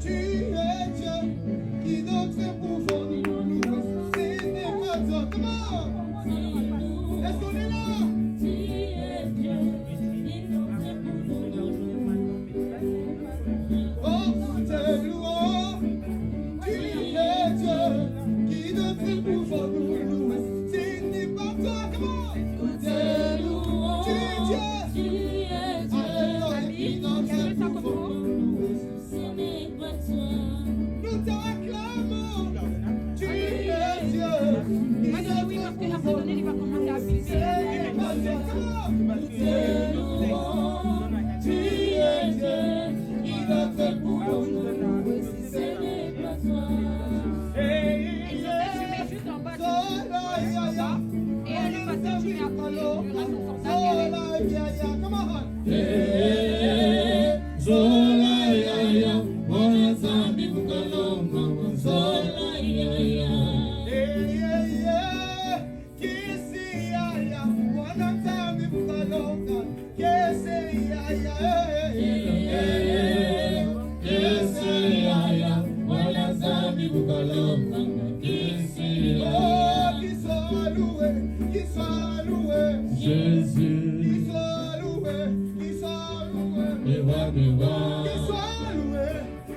Tu es Dieu qui donne ses pouvoirs, c'est autres. Comment? Est-ce qu'on est là? Oh, t'es louant. Tu es Dieu qui ne fait pouvoir nous. Si n'est pas toi, comment? T'es louant. Tu es Dieu. Alléluia, qui n'en fait pouvoir nous. Nous t'acclamons. Tu es Dieu. Moi, je dis oui parce que la donné, il va commencer à vivre. C'est pas toi. T'es louant. Tu es Dieu qui ne fait pouvoir nous. Ce n'est pas toi. Je mets juste en bas. Et elle est passée, je mets à côté. Je reste confortable. Come on. Zola wana zambi bukalonga Zola Kisi ya wana zambi bukalonga Kisi ya wana zambi bukalonga Kisi Oh, qui soit loué, qui soit loué Jésus Qui soit loué, qui soit loué Mewa mewa Qui soit loué,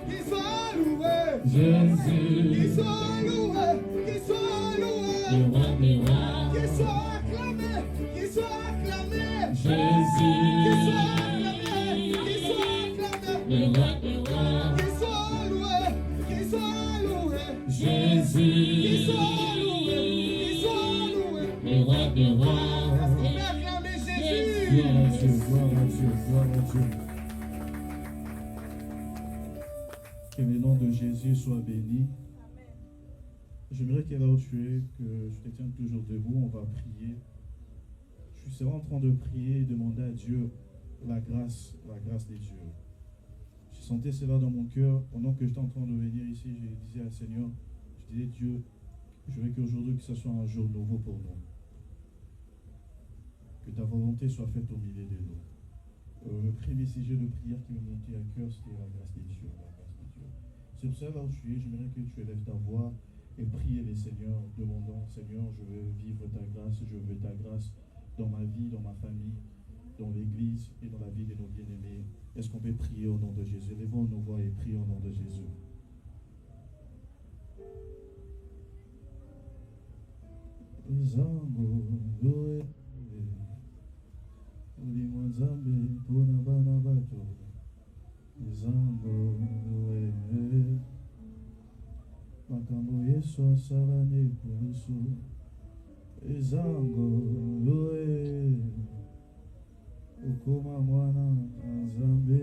qui soit loué Jésus Qui soit loué, qui soit loué Mewa mewa Qui soit acclamé, qui soit acclamé Jésus Qui soit acclamé, qui soit acclamé Mewa mewa Qui soit loué, qui soit loué Jésus Qui soit loué, qui soit loué Mewa mewa On peut acclamer Jésus Gloire à Dieu, gloire à Dieu, gloire à Dieu. Que le nom de Jésus soit béni. J'aimerais que là où tu es, que je te tienne toujours debout, on va prier. Je suis en train de prier et demander à Dieu la grâce de Dieu. Je sentais cela dans mon cœur. Pendant que j'étais en train de venir ici, je disais à Seigneur, je disais Dieu, je veux qu'aujourd'hui que ce soit un jour nouveau pour nous. Que ta volonté soit faite au milieu de nous. Le premier sujet de prière qui me montait à cœur, c'était la grâce de Dieu. La grâce de Dieu. C'est pour ça, là où tu es, j'aimerais que tu élèves ta voix et prie le Seigneur, demandant, Seigneur, je veux vivre ta grâce, je veux ta grâce dans ma vie, dans ma famille, dans l'église et dans la vie de nos bien-aimés. Est-ce qu'on peut prier au nom de Jésus? Lèvons nos voix et prions au nom de Jésus. Ulimwenzambe pona bana bato Izango makambo Yesu asala nekoso Izango ukoma mwana Nzambe.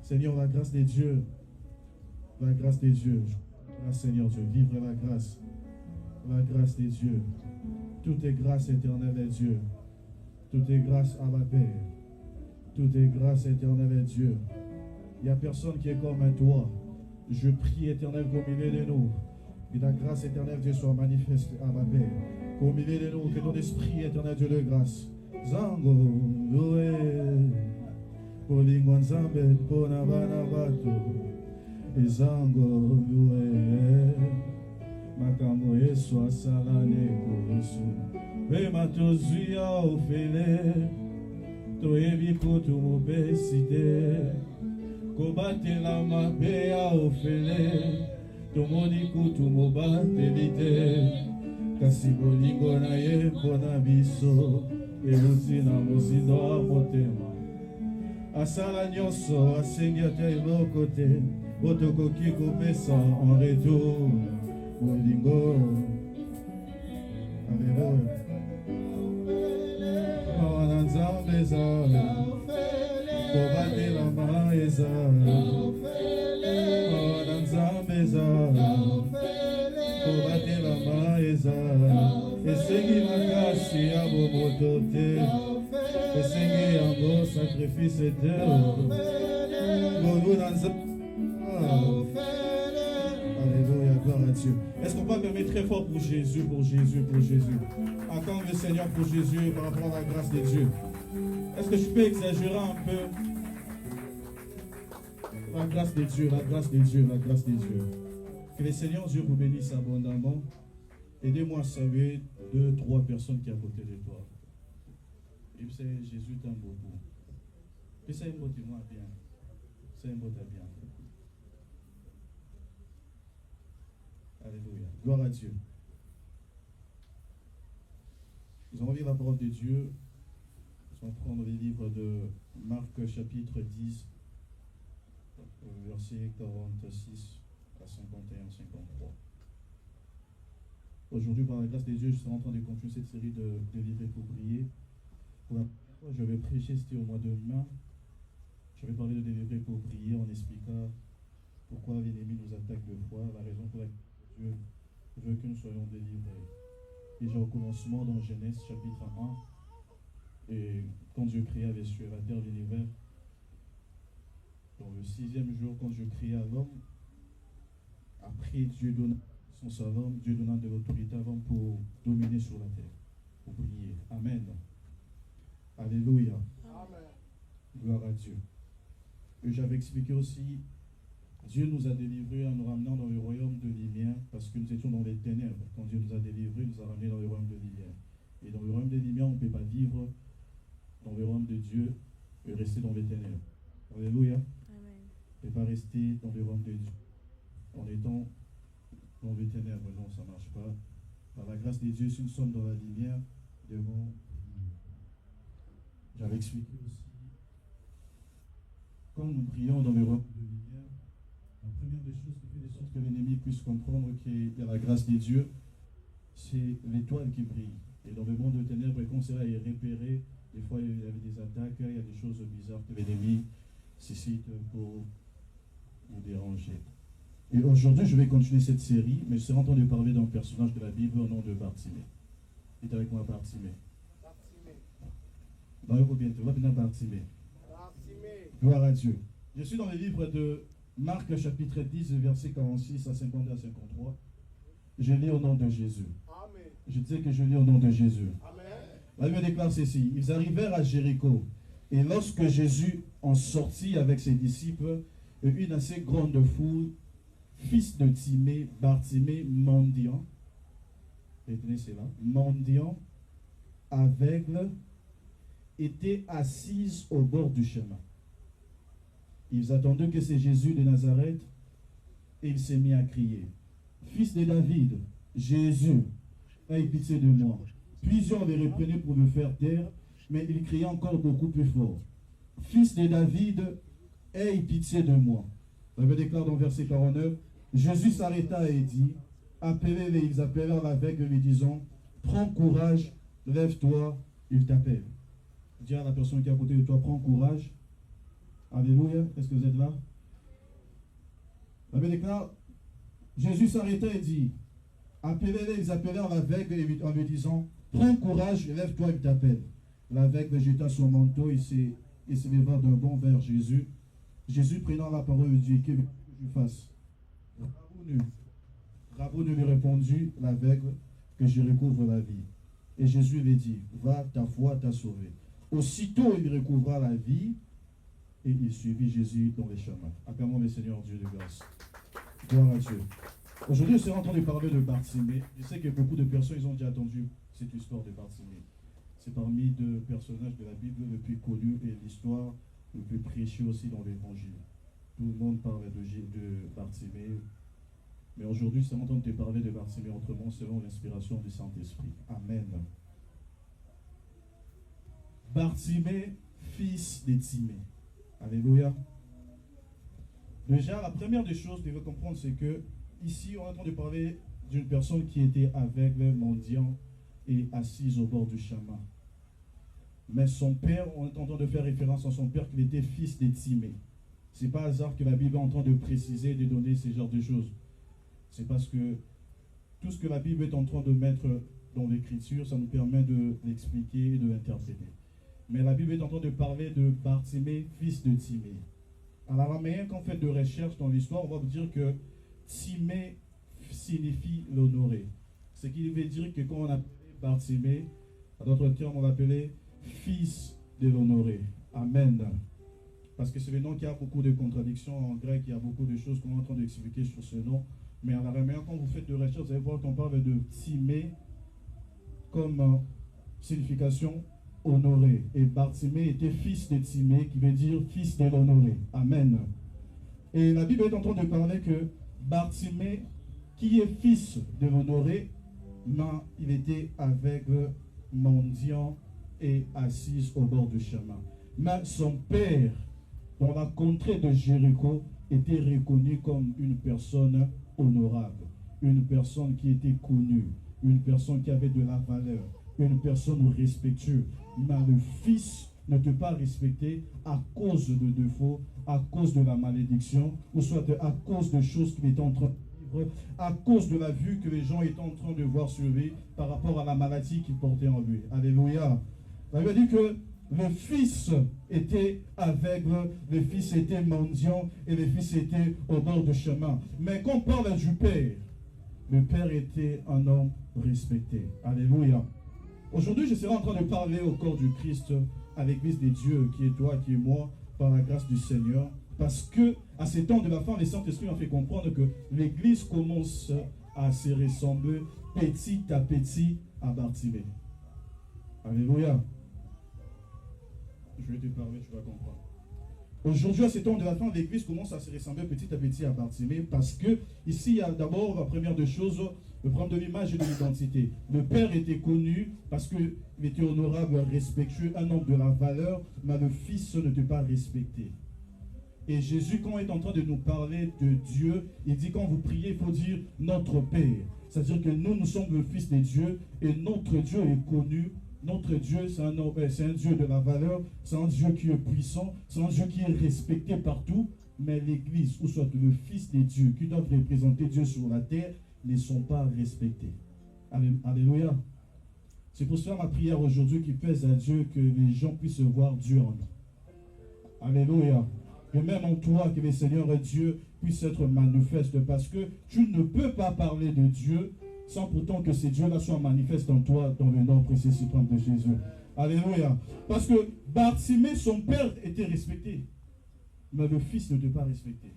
Seigneur, la grâce de Dieu, la grâce de Dieu, grâce Seigneur Dieu, vivre la grâce de Dieu. Tout est grâce éternelle à Dieu. Tout est grâce à la paix. Tout est grâce éternelle à Dieu. Il n'y a personne qui est comme toi. Je prie éternel qu'au milieu de nous, que ta grâce éternelle Dieu soit manifestée à la paix. Qu'au milieu de nous, que ton esprit éternel Dieu de grâce. Zango, Loué, Polingwan Zambé, Ponabana Bato, et Zango, Loué, Makambo Yesu asalane kurusu. Vema tozuya ofele toyebi kutu mobesite kobatela mabe ya ofele tomoni kutu mobatelite kasi bolingo na ye mpona biso euti na mozindo ya motema asala nyonso asengi ata eloko te po tokoki kopesa en retour bolingo. Alléluia. Nzambe ezala kobatela ma ezala Nzambe ezala kobatela ma ezala esengi makasi ya bomoto te esengi yango sacrifice te ngolu na Nzambe. Alléluia, gloire à Dieu. Est-ce qu'on peut acclamer très fort pour Jésus, pour Jésus, pour Jésus? Acclame le Seigneur pour Jésus par rapport à la grâce de Dieu. Est-ce que je peux exagérer un peu? La grâce de Dieu, la grâce de Dieu, la grâce de Dieu. Que le Seigneur Dieu vous bénisse abondamment Aidez-moi à saluer 2, 3 personnes qui sont à côté de toi. Et puis c'est Jésus t'aime beaucoup. Puis c'est un mot témoin bien. C'est un mot de bien. Alléluia. Gloire à Dieu. Nous allons lire la parole de Dieu. Nous allons prendre les livres de Marc chapitre 10, versets 46 à 51-53. Aujourd'hui, par la grâce de Dieu, je suis en train de continuer cette série de livres pour prier. Pour la première fois, je vais prêcher, c'était au mois de mai. Je vais parler de délivrer pour prier en expliquant pourquoi l'ennemi nous attaque deux fois, la raison pour laquelle Dieu veut que nous soyons délivrés. Déjà au commencement, dans Genèse chapitre 1, et quand Dieu créa les cieux, la terre, l'univers, dans le 6e jour, quand Dieu créa l'homme, après Dieu donna son salut, Dieu donna de l'autorité à l'homme pour dominer sur la terre, pour prier. Amen. Alléluia. Amen. Gloire à Dieu. Et j'avais expliqué aussi, Dieu nous a délivrés en nous ramenant dans le royaume de lumière parce que nous étions dans les ténèbres. Quand Dieu nous a délivrés, il nous a ramenés dans le royaume de lumière. Et dans le royaume de lumière, on ne peut pas vivre dans le royaume de Dieu et rester dans les ténèbres. Alléluia. Amen. On ne peut pas rester dans le royaume de Dieu en étant dans les ténèbres. Non, ça ne marche pas. Par la grâce de Dieu, si nous sommes dans la lumière, devons. J'avais expliqué aussi, quand nous prions dans le royaume de lumière, la première des choses qui fait de sorte que l'ennemi puisse comprendre qu'il y a la grâce de Dieu, c'est l'étoile qui brille. Et dans le monde de ténèbres, quand cela est repéré, des fois il y avait des attaques, il y a des choses bizarres que l'ennemi suscite pour vous déranger. Et aujourd'hui, je vais continuer cette série, mais je serai en train de parler d'un personnage de la Bible au nom de Bartimée. Dites avec moi Bartimée. Bartimée. Gloire à Dieu. Je suis dans le livre de Marc chapitre 10, versets 46 à 52 à 53. Je lis au nom de Jésus. Amen. Je disais que je lis au nom de Jésus. Amen. La Bible déclare ceci. Ils arrivèrent à Jéricho. Et lorsque Jésus en sortit avec ses disciples, une assez grande foule, fils de Timée, Bartimée, mendiant, retenez cela, mendiant, aveugle, était assise au bord du chemin. Ils attendaient que c'est Jésus de Nazareth et il s'est mis à crier. Fils de David, Jésus, aie pitié de moi. Plusieurs les reprenaient pour le faire taire, mais il criait encore beaucoup plus fort. Fils de David, aie pitié de moi. La Bible déclare dans verset 49, Jésus s'arrêta et dit, appelez-les, ils appelèrent l'aveugle lui disant, prends courage, lève-toi, il t'appelle. Dis à la personne qui est à côté de toi, prends courage. Alléluia. Est-ce que vous êtes là? La Bible déclare, Jésus s'arrêta et dit, appelez-les, ils appelèrent l'aveugle en lui disant, prends courage, lève-toi, il t'appelle. L'aveugle jeta son manteau et se leva d'un bond vers Jésus. Jésus prenant la parole lui dit, que je fasse? Rabboni lui répondit, l'aveugle, que je recouvre la vie. Et Jésus lui dit, va, ta foi t'a sauvé. Aussitôt il recouvra la vie et il suivit Jésus dans les chemins. Acclamons le Seigneur Dieu de grâce. Gloire à Dieu. Aujourd'hui, je serai en train de parler de Bartimée. Je sais que beaucoup de personnes ils ont déjà entendu cette histoire de Bartimée. C'est parmi deux personnages de la Bible le plus connu et l'histoire le plus prêchée aussi dans l'Évangile. Tout le monde parle de Bartimée. Mais aujourd'hui, je serai en train de te parler de Bartimée autrement selon l'inspiration du Saint-Esprit. Amen. Bartimée, fils de Timée. Alléluia. Déjà, la première des choses que vous devez comprendre, c'est que ici, on est en train de parler d'une personne qui était aveugle, mendiant et assise au bord du chemin. Mais son père, on est en train de faire référence à son père, qu'il était fils de Timée. Ce n'est pas hasard que la Bible est en train de préciser, de donner ce genre de choses. C'est parce que tout ce que la Bible est en train de mettre dans l'écriture, ça nous permet de l'expliquer et de l'interpréter. Mais la Bible est en train de parler de Bartimée, fils de Timée. À l'araméen, quand on fait de recherche dans l'histoire, on va vous dire que Timée signifie l'honoré. Ce qui veut dire que quand on appelait Bartimée, à d'autres termes, on l'appelait fils de l'honoré. Amen. Parce que c'est le nom qui a beaucoup de contradictions en grec, il y a beaucoup de choses qu'on est en train d'expliquer sur ce nom. Mais en araméen, quand vous faites de recherche, vous allez voir qu'on parle de Timée comme signification honoré. Et Bartimée était fils de Timée, qui veut dire fils de l'honoré. Amen. Et la Bible est en train de parler que Bartimée, qui est fils de l'honoré, il était aveugle, mendiant et assis au bord du chemin. Mais son père, dans la contrée de Jéricho, était reconnu comme une personne honorable, une personne qui était connue, une personne qui avait de la valeur, une personne respectueuse. Mais le fils ne t'est pas respecté à cause de défauts, à cause de la malédiction, ou soit à cause de choses qu'il était en train de vivre, à cause de la vue que les gens étaient en train de voir sur lui par rapport à la maladie qu'il portait en lui. Alléluia. Ça veut dire que le fils était aveugle, le fils était mendiant et le fils était au bord du chemin. Mais quand on parle du père, le père était un homme respecté. Alléluia. Aujourd'hui, je serai en train de parler au corps du Christ, à l'église des dieux, qui est toi, qui est moi, par la grâce du Seigneur. Parce que, à ces temps de la fin, le Saint-Esprit m'a fait comprendre que l'église commence à se ressembler petit à petit à Bartimée. Alléluia. Je vais te parler, tu vas comprendre. Aujourd'hui, à ces temps de la fin, l'église commence à se ressembler petit à petit à Bartimée parce que, ici, il y a d'abord, la première des choses, le problème de l'image et de l'identité. Le père était connu parce qu'il était honorable, respectueux, un homme de la valeur, mais le fils ne était pas respecté. Et Jésus, quand il est en train de nous parler de Dieu, il dit quand vous priez, il faut dire notre Père. C'est-à-dire que nous sommes le fils de Dieu et notre Dieu est connu. Notre Dieu, c'est un Dieu de la valeur, c'est un Dieu qui est puissant, c'est un Dieu qui est respecté partout. Mais l'Église, ou soit le Fils de Dieu, qui doivent représenter Dieu sur la terre, ne sont pas respectés. Alléluia. C'est pour cela ma prière aujourd'hui qui pèse à Dieu que les gens puissent voir Dieu en nous. Alléluia. Que même en toi, que le Seigneur Dieu puisse être manifeste, parce que tu ne peux pas parler de Dieu sans pourtant que ces dieux-là soient manifestes en toi dans le nom précieux suprême de Jésus. Alléluia. Parce que Bartimée, son père était respecté, mais le fils ne était pas respecté.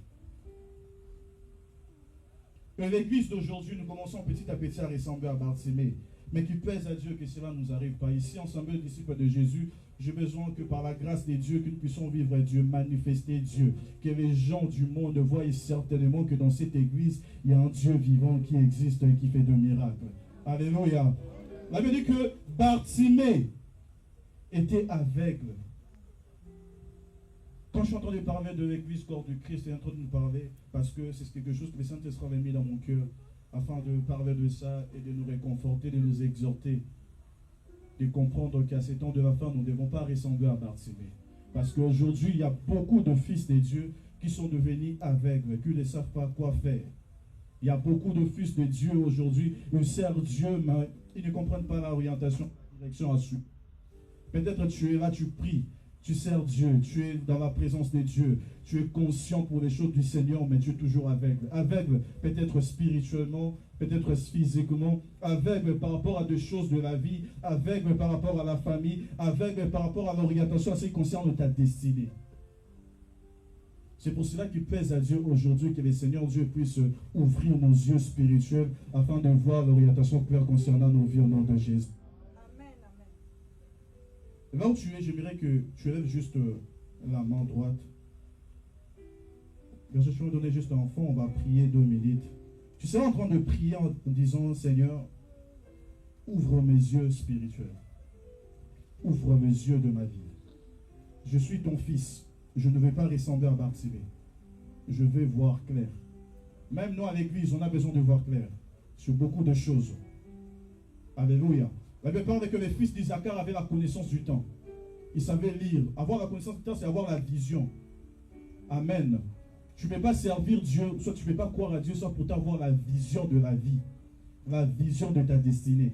Et l'église d'aujourd'hui, nous commençons petit à petit à ressembler à Bartimée, mais qui plaise à Dieu que cela ne nous arrive pas. Ici, ensemble, disciples de Jésus, j'ai besoin que par la grâce de Dieu, que nous puissions vivre Dieu, manifester Dieu. Que les gens du monde voient certainement que dans cette église, il y a un Dieu vivant qui existe et qui fait de miracles. Alléluia. La Bible dit que Bartimée était aveugle. Quand je suis en train de parler de l'église corps du Christ, je suis en train de nous parler parce que c'est quelque chose que le Saint-Esprit avait mis dans mon cœur afin de parler de ça et de nous réconforter, de nous exhorter. De comprendre qu'à ces temps de la fin, nous ne devons pas ressembler à Bartimée. Parce qu'aujourd'hui, il y a beaucoup de fils de Dieu qui sont devenus aveugles, qui ne savent pas quoi faire. Il y a beaucoup de fils de Dieu aujourd'hui, ils servent Dieu, mais ils ne comprennent pas l'orientation, la direction à suivre. Peut-être tu es là, tu pries, tu sers Dieu, tu es dans la présence de Dieu, tu es conscient pour les choses du Seigneur, mais tu es toujours aveugle. Aveugle, peut-être spirituellement, peut-être physiquement, aveugle par rapport à des choses de la vie, aveugle par rapport à la famille, aveugle par rapport à l'orientation à ce qui concerne ta destinée. C'est pour cela qu'il plaise à Dieu aujourd'hui que le Seigneur Dieu puisse ouvrir nos yeux spirituels afin de voir l'orientation claire concernant nos vies au nom de Jésus. Amen, amen. Là où tu es, j'aimerais que tu lèves juste la main droite. Bien sûr, je vais donner juste un fond, on va prier 2 minutes. Tu seras en train de prier en disant, Seigneur, ouvre mes yeux spirituels. Ouvre mes yeux de ma vie. Je suis ton fils. Je ne vais pas ressembler à Bartimée. Je vais voir clair. Même nous à l'église, on a besoin de voir clair sur beaucoup de choses. Alléluia. La Bible parle que les fils d'Isaac avaient la connaissance du temps. Ils savaient lire. Avoir la connaissance du temps, c'est avoir la vision. Amen. Tu ne peux pas servir Dieu, soit tu ne peux pas croire à Dieu, soit pour avoir la vision de la vie, la vision de ta destinée,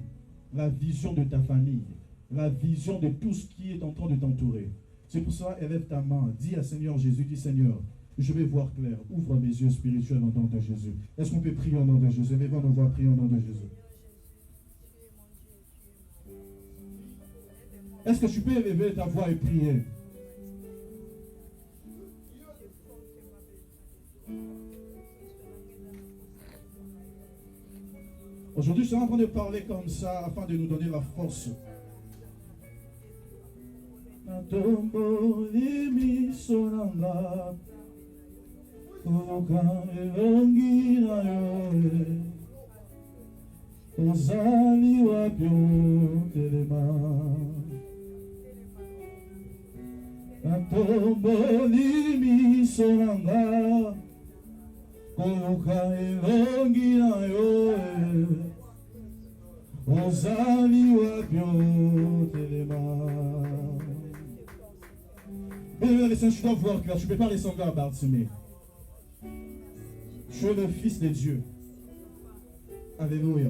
la vision de ta famille, la vision de tout ce qui est en train de t'entourer. C'est pour ça, élève ta main, dis à Seigneur Jésus, dis Seigneur, je vais voir clair, ouvre mes yeux spirituels au nom de Jésus. Est-ce qu'on peut prier au nom de Jésus? Élevons nos voix, prier au nom de Jésus. Est-ce que tu peux élever ta voix et prier? Aujourd'hui, je suis en train de parler comme ça afin de nous donner la force. Je dois voir clair, tu ne peux pas ressembler à Bartimée. Tu es le Fils de Dieu. Alléluia.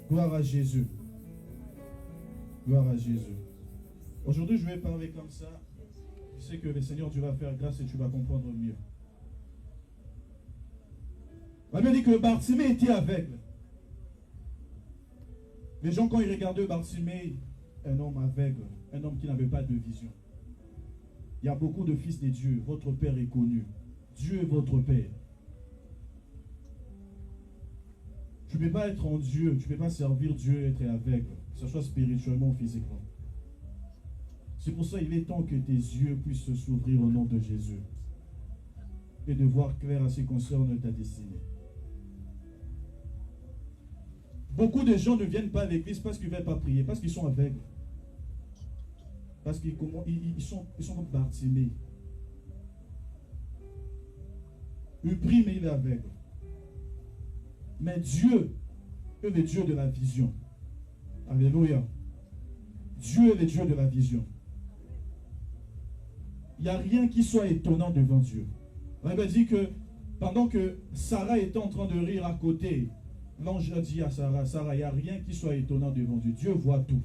Gloire à Jésus. Gloire à Jésus. Aujourd'hui, je vais parler comme ça. Je sais que le Seigneur, Dieu va faire grâce et tu vas comprendre mieux. La Bible dit que Bartimée était aveugle. Les gens, quand ils regardaient Bartimée, un homme aveugle, un homme qui n'avait pas de vision. Il y a beaucoup de fils de Dieu. Votre Père est connu. Dieu est votre Père. Tu ne peux pas être en Dieu, tu ne peux pas servir Dieu et être aveugle, que ce soit spirituellement ou physiquement. C'est pour ça qu'il est temps que tes yeux puissent s'ouvrir au nom de Jésus et de voir clair à ce qui concerne ta destinée. Beaucoup de gens ne viennent pas à l'église parce qu'ils ne veulent pas prier, parce qu'ils sont aveugles. Parce qu'ils sont comme Bartimée. Il prie, mais il est aveugle. Mais Dieu est le Dieu de la vision. Alléluia. Dieu est le Dieu de la vision. Il n'y a rien qui soit étonnant devant Dieu. La Bible dit que pendant que Sarah était en train de rire à côté, l'ange a dit à Sarah, Sarah, il n'y a rien qui soit étonnant devant Dieu. Dieu voit tout.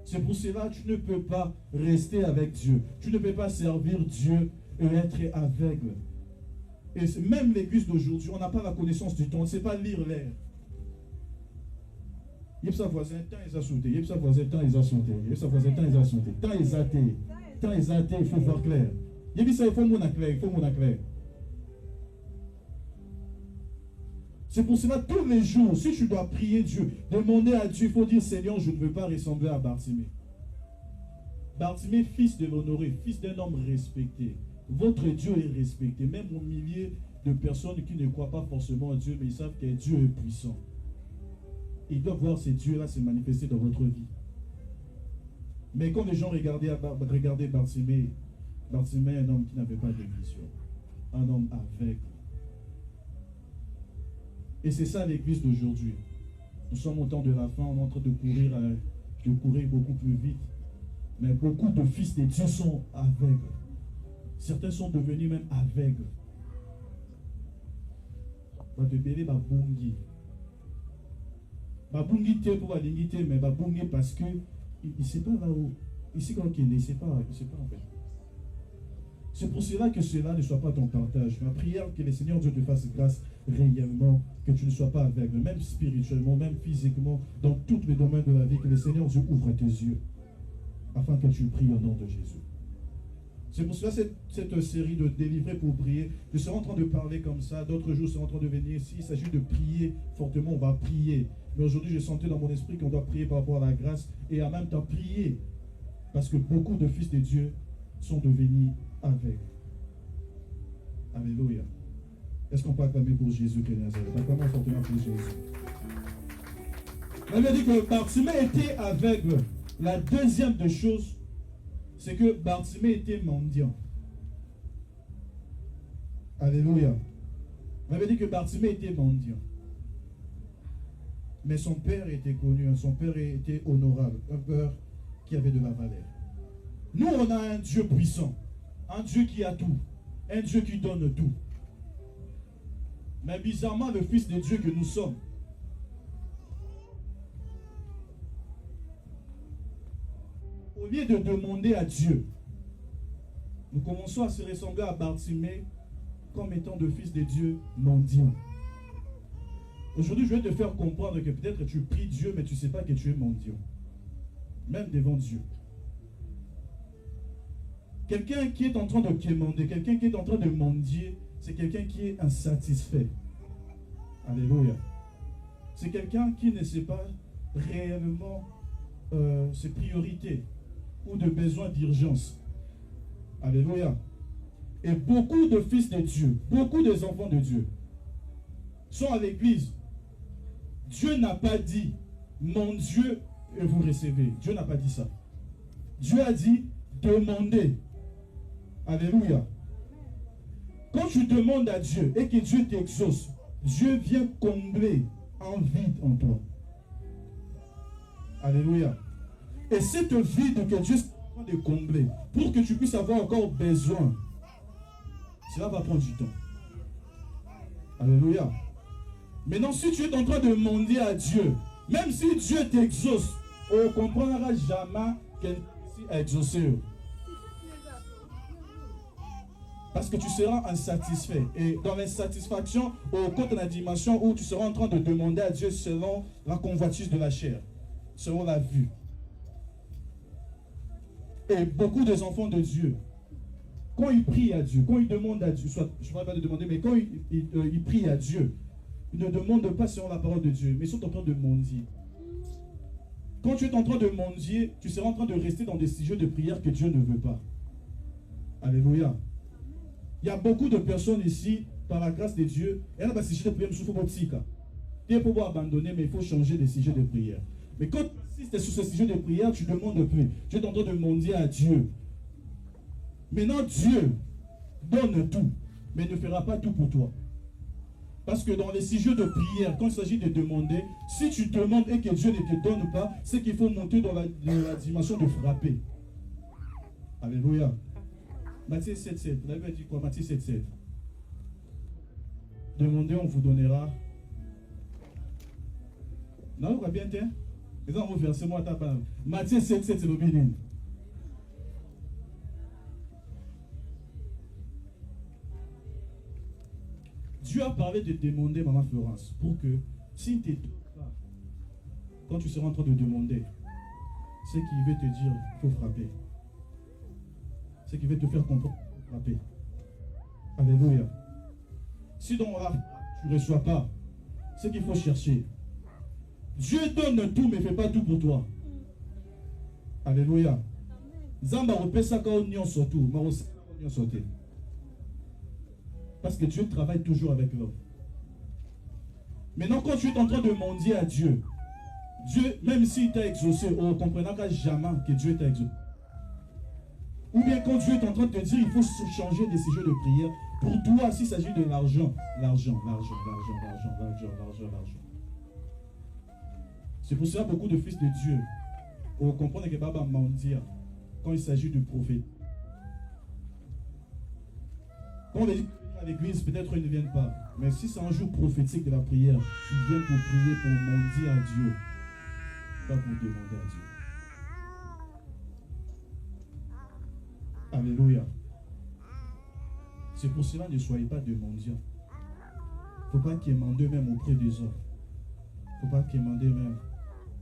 C'est pour cela que tu ne peux pas rester avec Dieu. Tu ne peux pas servir Dieu et être aveugle. Et même l'église d'aujourd'hui, on n'a pas la connaissance du temps. On ne sait pas lire l'air. Il y a sa voisin, tant ils ont sauté. Il y a sa voisin, tant ils ont sauté. Il y a sa voisin, tant ils ont sauté. Tant ils ont été. Tant ils ont été, il faut voir clair. Il y a ça, il faut mon clair. Il faut mon clair. C'est pour cela, tous les jours, si tu dois prier Dieu, demander à Dieu, il faut dire, Seigneur, je ne veux pas ressembler à Bartimée. Bartimée, fils de l'honoré, fils d'un homme respecté. Votre Dieu est respecté, même au milieu de personnes qui ne croient pas forcément à Dieu, mais ils savent que Dieu est puissant. Ils doivent voir ces dieux-là se manifester dans votre vie. Mais quand les gens regardaient Bartimée, Bartimée est un homme qui n'avait pas de vision, un homme aveugle. Et c'est ça l'église d'aujourd'hui. Nous sommes au temps de la fin, on est en train de courir beaucoup plus vite. Mais beaucoup de fils de Dieu sont aveugles. Certains sont devenus même aveugles. Va te bérer babungi. Babungi te pour aligner, mais babungi parce que il ne sait pas là où. Ici quand il ne sait pas en fait. C'est pour cela que cela ne soit pas ton partage. Ma prière, que le Seigneur Dieu te fasse grâce réellement, que tu ne sois pas aveugle, même spirituellement, même physiquement, dans tous les domaines de la vie, que le Seigneur Dieu ouvre tes yeux, afin que tu pries au nom de Jésus. C'est pour cela cette série de délivrer pour prier. Je serai en train de parler comme ça, d'autres jours seront en train de venir. S'il s'agit de prier fortement, on va prier. Mais aujourd'hui, je sentais dans mon esprit qu'on doit prier par rapport à la grâce et en même temps prier. Parce que beaucoup de fils de Dieu sont devenus aveugles. Alléluia. Est-ce qu'on peut acclamer pour Jésus qui est Nazareth? Acclamons fortement pour Jésus. On a dit que Bartimée était aveugle. La deuxième des choses, c'est que Bartimée était mendiant. Alléluia. On avait dit que Bartimée était mendiant. Mais son père était connu, son père était honorable, un père qui avait de la valeur. Nous, on a un Dieu puissant, un Dieu qui a tout, un Dieu qui donne tout. Mais bizarrement, le Fils de Dieu que nous sommes, au lieu de demander à Dieu, nous commençons à se ressembler à Bartimée comme étant de fils de Dieu mendiant. Aujourd'hui, je vais te faire comprendre que peut-être tu pries Dieu, mais tu ne sais pas que tu es mendiant. Même devant Dieu. Quelqu'un qui est en train de quémander, quelqu'un qui est en train de mendier, c'est quelqu'un qui est insatisfait. Alléluia. c'est quelqu'un qui ne sait pas réellement ses priorités ou de besoins d'urgence. Alléluia. Et beaucoup de fils de Dieu, beaucoup des enfants de Dieu sont à l'église. Dieu n'a pas dit, mon Dieu, et vous recevez. Dieu n'a pas dit ça. Dieu a dit, demandez. Alléluia. Quand tu demandes à Dieu et que Dieu t'exauce, Dieu vient combler un vide en toi. Alléluia. Et cette vide que Dieu est en train de combler, pour que tu puisses avoir encore besoin, cela va prendre du temps. Alléluia. Maintenant, si tu es en train de demander à Dieu, même si Dieu t'exauce, on ne comprendra jamais qu'il a exaucé. Parce que tu seras insatisfait. Et dans l'insatisfaction, au compte de la dimension où tu seras en train de demander à Dieu selon la convoitise de la chair, selon la vue. Et beaucoup des enfants de Dieu, quand ils prient à Dieu, quand ils demandent à Dieu, soit, je ne parle pas de demander, mais quand ils prient à Dieu, ils ne demandent pas selon la parole de Dieu, mais ils sont en train de mendier. Quand tu es en train de mendier, tu seras en train de rester dans des sujets de prière que Dieu ne veut pas. Alléluia. Il y a beaucoup de personnes ici, par la grâce de Dieu, et là, sujet de prière, il faut pas abandonner, mais il faut changer de sujet de prière. Mais quand tu es sur ce sujet de prière, tu ne demandes plus. Tu es en train de mendier à Dieu. Maintenant, Dieu donne tout, mais ne fera pas tout pour toi. Parce que dans les sujets de prière, quand il s'agit de demander, si tu demandes et que Dieu ne te donne pas, c'est qu'il faut monter dans la dimension de frapper. Alléluia. Matthieu 7,7. Vous avez dit quoi? Matthieu 7,7. Demandez, on vous donnera. Non, vous va bien dire? Les gens vont verser moi à ta parole. Matthieu 7,7, c'est le bénin. Dieu a parlé de demander, Maman Florence, pour que si tu n'es pas, quand tu seras en train de demander, c'est qu'il veut te dire, il faut frapper. C'est qu'il veut te faire comprendre, il faut frapper. Alléluia. Si dans la tu ne reçois pas, c'est qu'il faut chercher. Dieu donne tout, mais ne fait pas tout pour toi. Alléluia. Zamba repesa ka union surtout, mais aussi union sauté. Parce que Dieu travaille toujours avec l'homme. Maintenant, quand tu es en train de mendier à Dieu, Dieu, même s'il t'a exaucé, on ne comprendra jamais que Dieu t'a exaucé. Ou bien quand Dieu est en train de te dire, il faut changer de sujet de prière. Pour toi, s'il s'agit de l'argent, l'argent. C'est pour cela que beaucoup de fils de Dieu, on comprend que Baba mendir quand il s'agit de prophète. Quand on les dit à l'église, peut-être ils ne viennent pas. Mais si c'est un jour prophétique de la prière, ils viennent pour prier, pour mendier à Dieu. Pas pour demander à Dieu. Alléluia. C'est pour cela ne soyez pas de mendiants. Il ne faut pas qu'ils demandent même auprès des hommes. Il ne faut pas qu'ils demandent même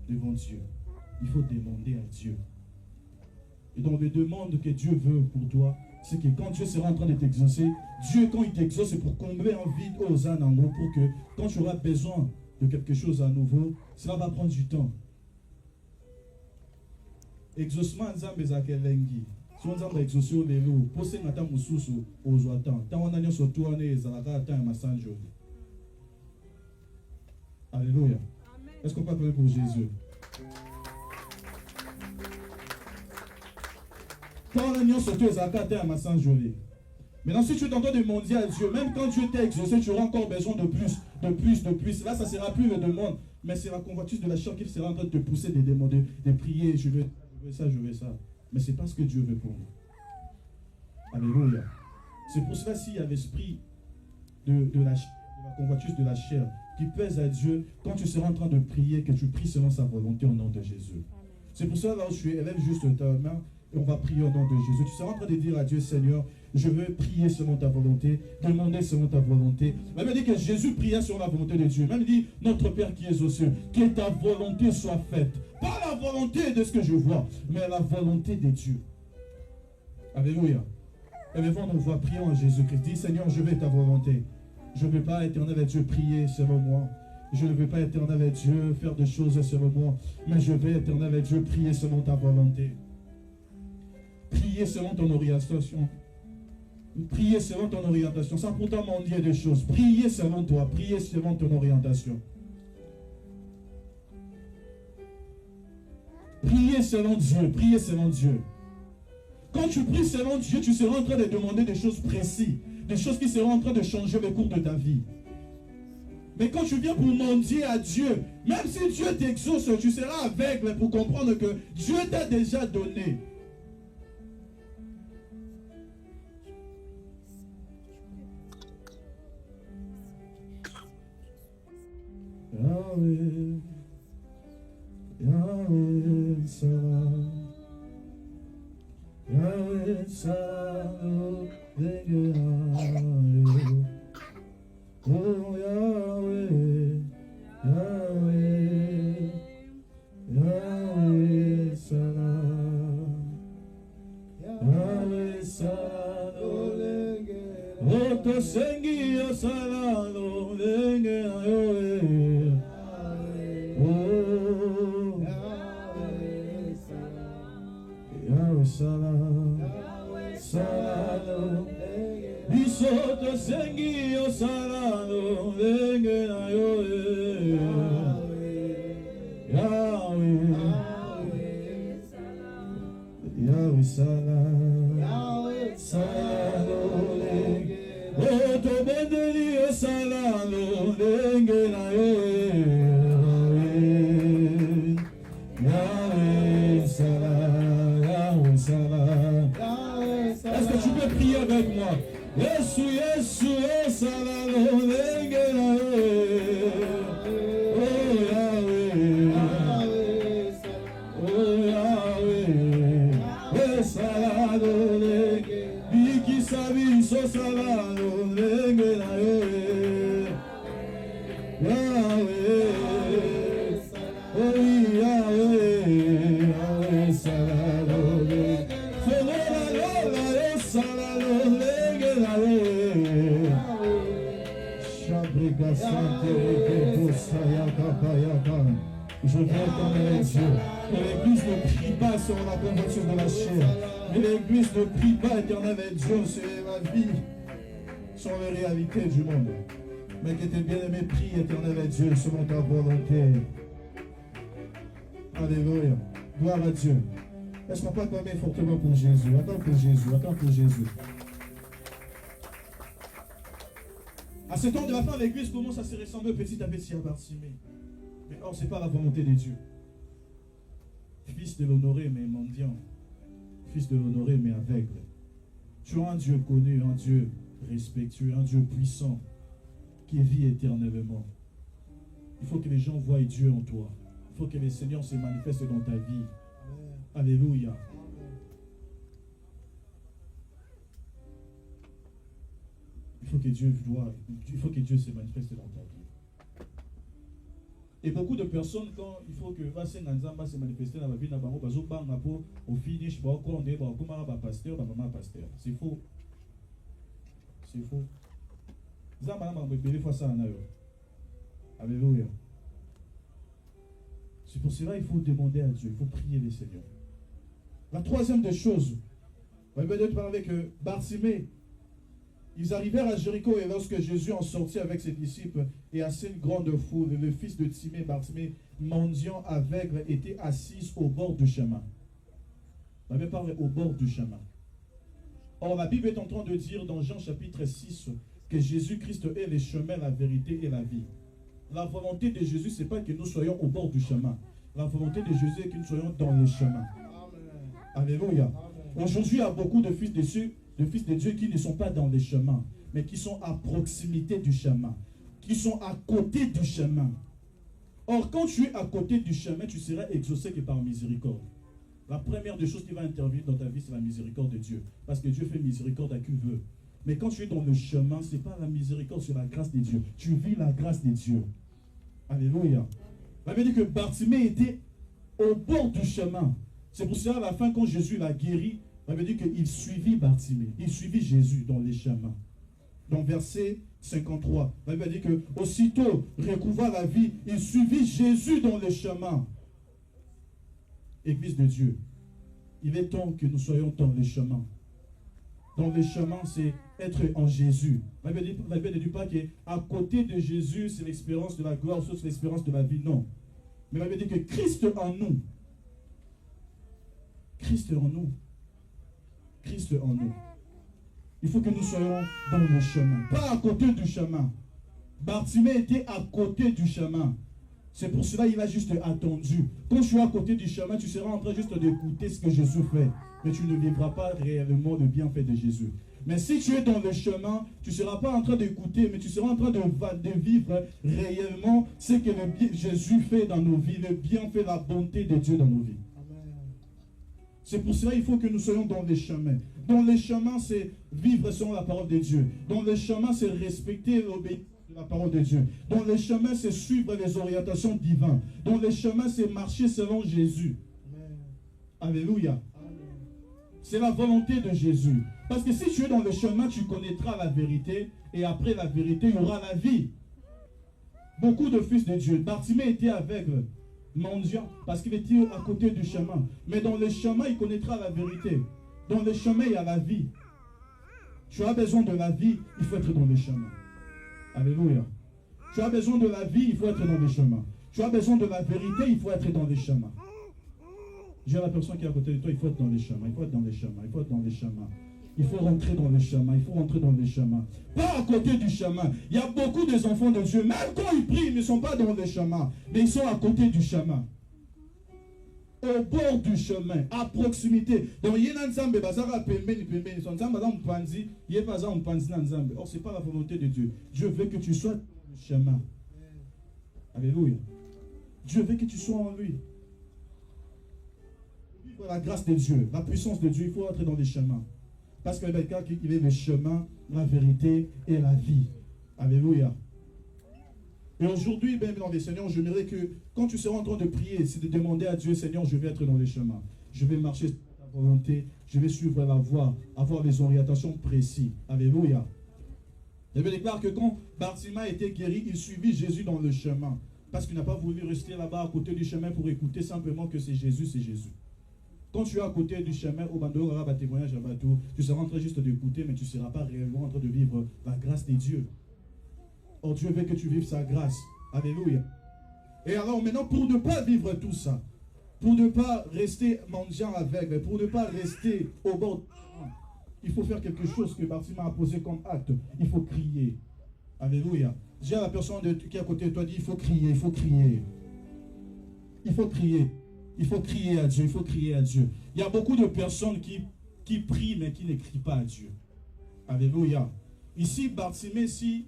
devant Dieu. Il faut demander à Dieu. Et donc les demandes que Dieu veut pour toi, c'est que quand Dieu sera en train de t'exaucer, Dieu, quand il t'exauce, c'est pour combler un vide aux ânes en haut, pour que quand tu auras besoin de quelque chose à nouveau, cela va prendre du temps. Exaucement, Nzambe Zakelengi. Si on a exaucé au lélo, posez un temps mususu aux oitants. Tant on a sur toi, on est à temps massanjo. Alléluia. Est-ce qu'on peut prier pour Jésus? Quand on a sur toi, on a temps massanjo. Maintenant, si tu es en train de mendier à Dieu, même quand Dieu t'a exaucé, tu auras encore besoin de plus. Là, ça ne sera plus le demande, mais c'est la convoitise de la chair qui sera en train de te pousser, de demander, de prier. Je veux ça, je veux ça. Mais ce n'est pas ce que Dieu veut pour nous. Alléluia. C'est pour cela s'il y a l'esprit de la convoitise de la chair qui pèse à Dieu, quand tu seras en train de prier, que tu pries selon sa volonté au nom de Jésus. C'est pour cela là où je suis, élève juste ta main et on va prier au nom de Jésus. Tu seras en train de dire à Dieu, Seigneur, je veux prier selon ta volonté, demander selon ta volonté. La Bible dit que Jésus pria selon la volonté de Dieu. Même dit, notre Père qui es aux cieux, que ta volonté soit faite. Pas la volonté de ce que je vois, mais la volonté de Dieu. Alléluia. Et maintenant, on va prier en Jésus-Christ. Dis, Seigneur, je veux ta volonté. Je ne veux pas, éternel Dieu, prier selon moi. Je ne veux pas, éternel Dieu, faire des choses selon moi, mais je vais, éternel Dieu, prier selon ta volonté. Prier selon ton orientation. Prier selon ton orientation, sans pourtant m'en dire des choses. Prier selon toi, prier selon ton orientation. Prier selon Dieu, prier selon Dieu. Quand tu pries selon Dieu, tu seras en train de demander des choses précises, des choses qui seront en train de changer le cours de ta vie. Mais quand tu viens pour mendier à Dieu, même si Dieu t'exauce, tu seras aveugle pour comprendre que Dieu t'a déjà donné. Yahweh, Yahweh, Salam. Yahweh, Salam, oh Yahweh, Yahweh, Yahweh, Salam. Yahweh, Salam, oh to sengi yo salam, lenge Yahweh. Oh Yahweh, Salam, Salam, Bisoto sengi yo salam, lenge Yahweh. Yahweh, Yahweh, Salam, Salam, lenge. Oh to bendeli yo salam, lenge Yahweh. Est-ce que tu peux prier avec moi? Yesu, Yesu, Salam, Lengena, oh Yahweh, oh Yahweh, Salam, Lengena, Biki Sabi, so Salam, Lengena, Yahweh, oh Yahweh, Yahweh, Salam, Lengena. Je veux éternel Dieu que l'Église ne prie pas sur la conversion de la chair, mais l'Église ne prie pas éternel Dieu sur la vie, sur les réalités du monde, mais que tes bien-aimés prient éternel Dieu selon ta volonté. Alléluia, gloire à Dieu. Est-ce qu'on peut acclamer fortement pour Jésus? Attends pour Jésus, attends pour Jésus. À ce temps de la fin, l'Église commence à se ressembler petit à petit à Bartimée. Mais or, ce n'est pas la volonté de Dieu. Fils de l'honoré, mais mendiant. Fils de l'honoré, mais aveugle. Tu as un Dieu connu, un Dieu respectueux, un Dieu puissant, qui vit éternellement. Il faut que les gens voient Dieu en toi. Il faut que le Seigneur se manifeste dans ta vie. Alléluia. Il faut que Dieu se manifeste dans ta vie. Et beaucoup de personnes, quand il faut que Nzamba se manifeste dans la vie, au finish, pasteur. C'est faux. C'est faux. Alléluia. C'est pour cela qu'il faut demander à Dieu, il faut prier le Seigneur. La troisième des choses, on va parler avec Bartimée. Ils arrivèrent à Jéricho et lorsque Jésus en sortit avec ses disciples et assez une grande foule, le fils de Timée, Bartimée, mendiant aveugle, était assis au bord du chemin. On avait parlé au bord du chemin. Or, la Bible est en train de dire dans Jean chapitre 6 que Jésus-Christ est le chemin, la vérité et la vie. La volonté de Jésus, ce n'est pas que nous soyons au bord du chemin. La volonté de Jésus est que nous soyons dans le chemin. Alléluia. Aujourd'hui, il y a beaucoup de fils de Dieu qui ne sont pas dans les chemins, mais qui sont à proximité du chemin, qui sont à côté du chemin. Or, quand tu es à côté du chemin, tu seras exaucé que par miséricorde. La première des choses qui va intervenir dans ta vie, c'est la miséricorde de Dieu. Parce que Dieu fait miséricorde à qui veut. Mais quand tu es dans le chemin, ce n'est pas la miséricorde, c'est la grâce de Dieu. Tu vis la grâce de Dieu. Alléluia. Ça veut dire que Bartimée était au bord du chemin. C'est pour cela, à la fin, quand Jésus l'a guéri, ça veut dire qu'il suivit Bartimée. Il suivit Jésus dans les chemins. Donc, verset 53. La Bible dit que aussitôt recouvra la vie, il suivit Jésus dans le chemin. Église de Dieu, il est temps que nous soyons dans le chemin. Dans le chemin, c'est être en Jésus. La Bible ne dit pas qu'à côté de Jésus, c'est l'expérience de la gloire, c'est l'expérience de la vie. Non. Mais la Bible dit que Christ en nous. Christ en nous. Christ en nous. Il faut que nous soyons dans le chemin, pas à côté du chemin. Bartimée était à côté du chemin. C'est pour cela qu'il a juste attendu. Quand tu es à côté du chemin, tu seras en train juste d'écouter ce que Jésus fait. Mais tu ne vivras pas réellement le bienfait de Jésus. Mais si tu es dans le chemin, tu ne seras pas en train d'écouter, mais tu seras en train de vivre réellement ce que Jésus fait dans nos vies, le bienfait, la bonté de Dieu dans nos vies. C'est pour cela qu'il faut que nous soyons dans les chemins. Dans les chemins, c'est vivre selon la parole de Dieu. Dans les chemins, c'est respecter et obéir à la parole de Dieu. Dans les chemins, c'est suivre les orientations divines. Dans les chemins, c'est marcher selon Jésus. Alléluia. C'est la volonté de Jésus. Parce que si tu es dans le chemin, tu connaîtras la vérité. Et après la vérité, il y aura la vie. Beaucoup de fils de Dieu. Bartimée était aveugle, mendiant, parce qu'il était à côté du chemin. Mais dans le chemin, il connaîtra la vérité. Dans le chemin, il y a la vie. Tu as besoin de la vie, il faut être dans le chemin. Alléluia. Tu as besoin de la vie, il faut être dans le chemin. Tu as besoin de la vérité, il faut être dans le chemin. J'ai la personne qui est à côté de toi, il faut être dans le chemin, il faut être dans le chemin, il faut être dans le chemin. Il faut rentrer dans le chemin, il faut rentrer dans le chemin. Pas à côté du chemin. Il y a beaucoup des enfants de Dieu, même quand ils prient, ils ne sont pas dans le chemin, mais ils sont à côté du chemin. Au bord du chemin, à proximité. Donc, il y a un Nzambe, bazara pembeni pembeni, son Nzambe dans mpanzi, il y a pas un mpanzi dans Nzambe. Or, ce n'est pas la volonté de Dieu. Dieu veut que tu sois dans le chemin. Alléluia. Dieu veut que tu sois en lui. Vivre la grâce de Dieu, la puissance de Dieu, il faut entrer dans les chemins. Parce que le quelqu'un qui est le chemin, la vérité et la vie. Alléluia. Et aujourd'hui, bien dans les Seigneur, j'aimerais que quand tu seras en train de prier, c'est de demander à Dieu, Seigneur, je vais être dans les chemins. Je vais marcher sur ta volonté. Je vais suivre la voie, avoir les orientations précises. Alléluia. La Bible déclare que quand Bartimée a été guéri, il suivit Jésus dans le chemin. Parce qu'il n'a pas voulu rester là-bas à côté du chemin pour écouter simplement que c'est Jésus, c'est Jésus. Quand tu es à côté du chemin, au bandeau, témoignage à bateau, tu seras en train juste d'écouter, mais tu ne seras pas réellement en train de vivre la grâce de Dieu. Or, Dieu veut que tu vives sa grâce. Alléluia. Et alors, maintenant, pour ne pas vivre tout ça, pour ne pas rester mendiant aveugle, pour ne pas rester au bord, il faut faire quelque chose que Bartimée a posé comme acte. Il faut crier. Alléluia. Dis à la personne qui est à côté de toi, dis, il faut crier, il faut crier. Il faut crier. Il faut crier à Dieu, il faut crier à Dieu. Il y a beaucoup de personnes qui prient, mais qui ne crient pas à Dieu. Alléluia. Ici, Bartimée, si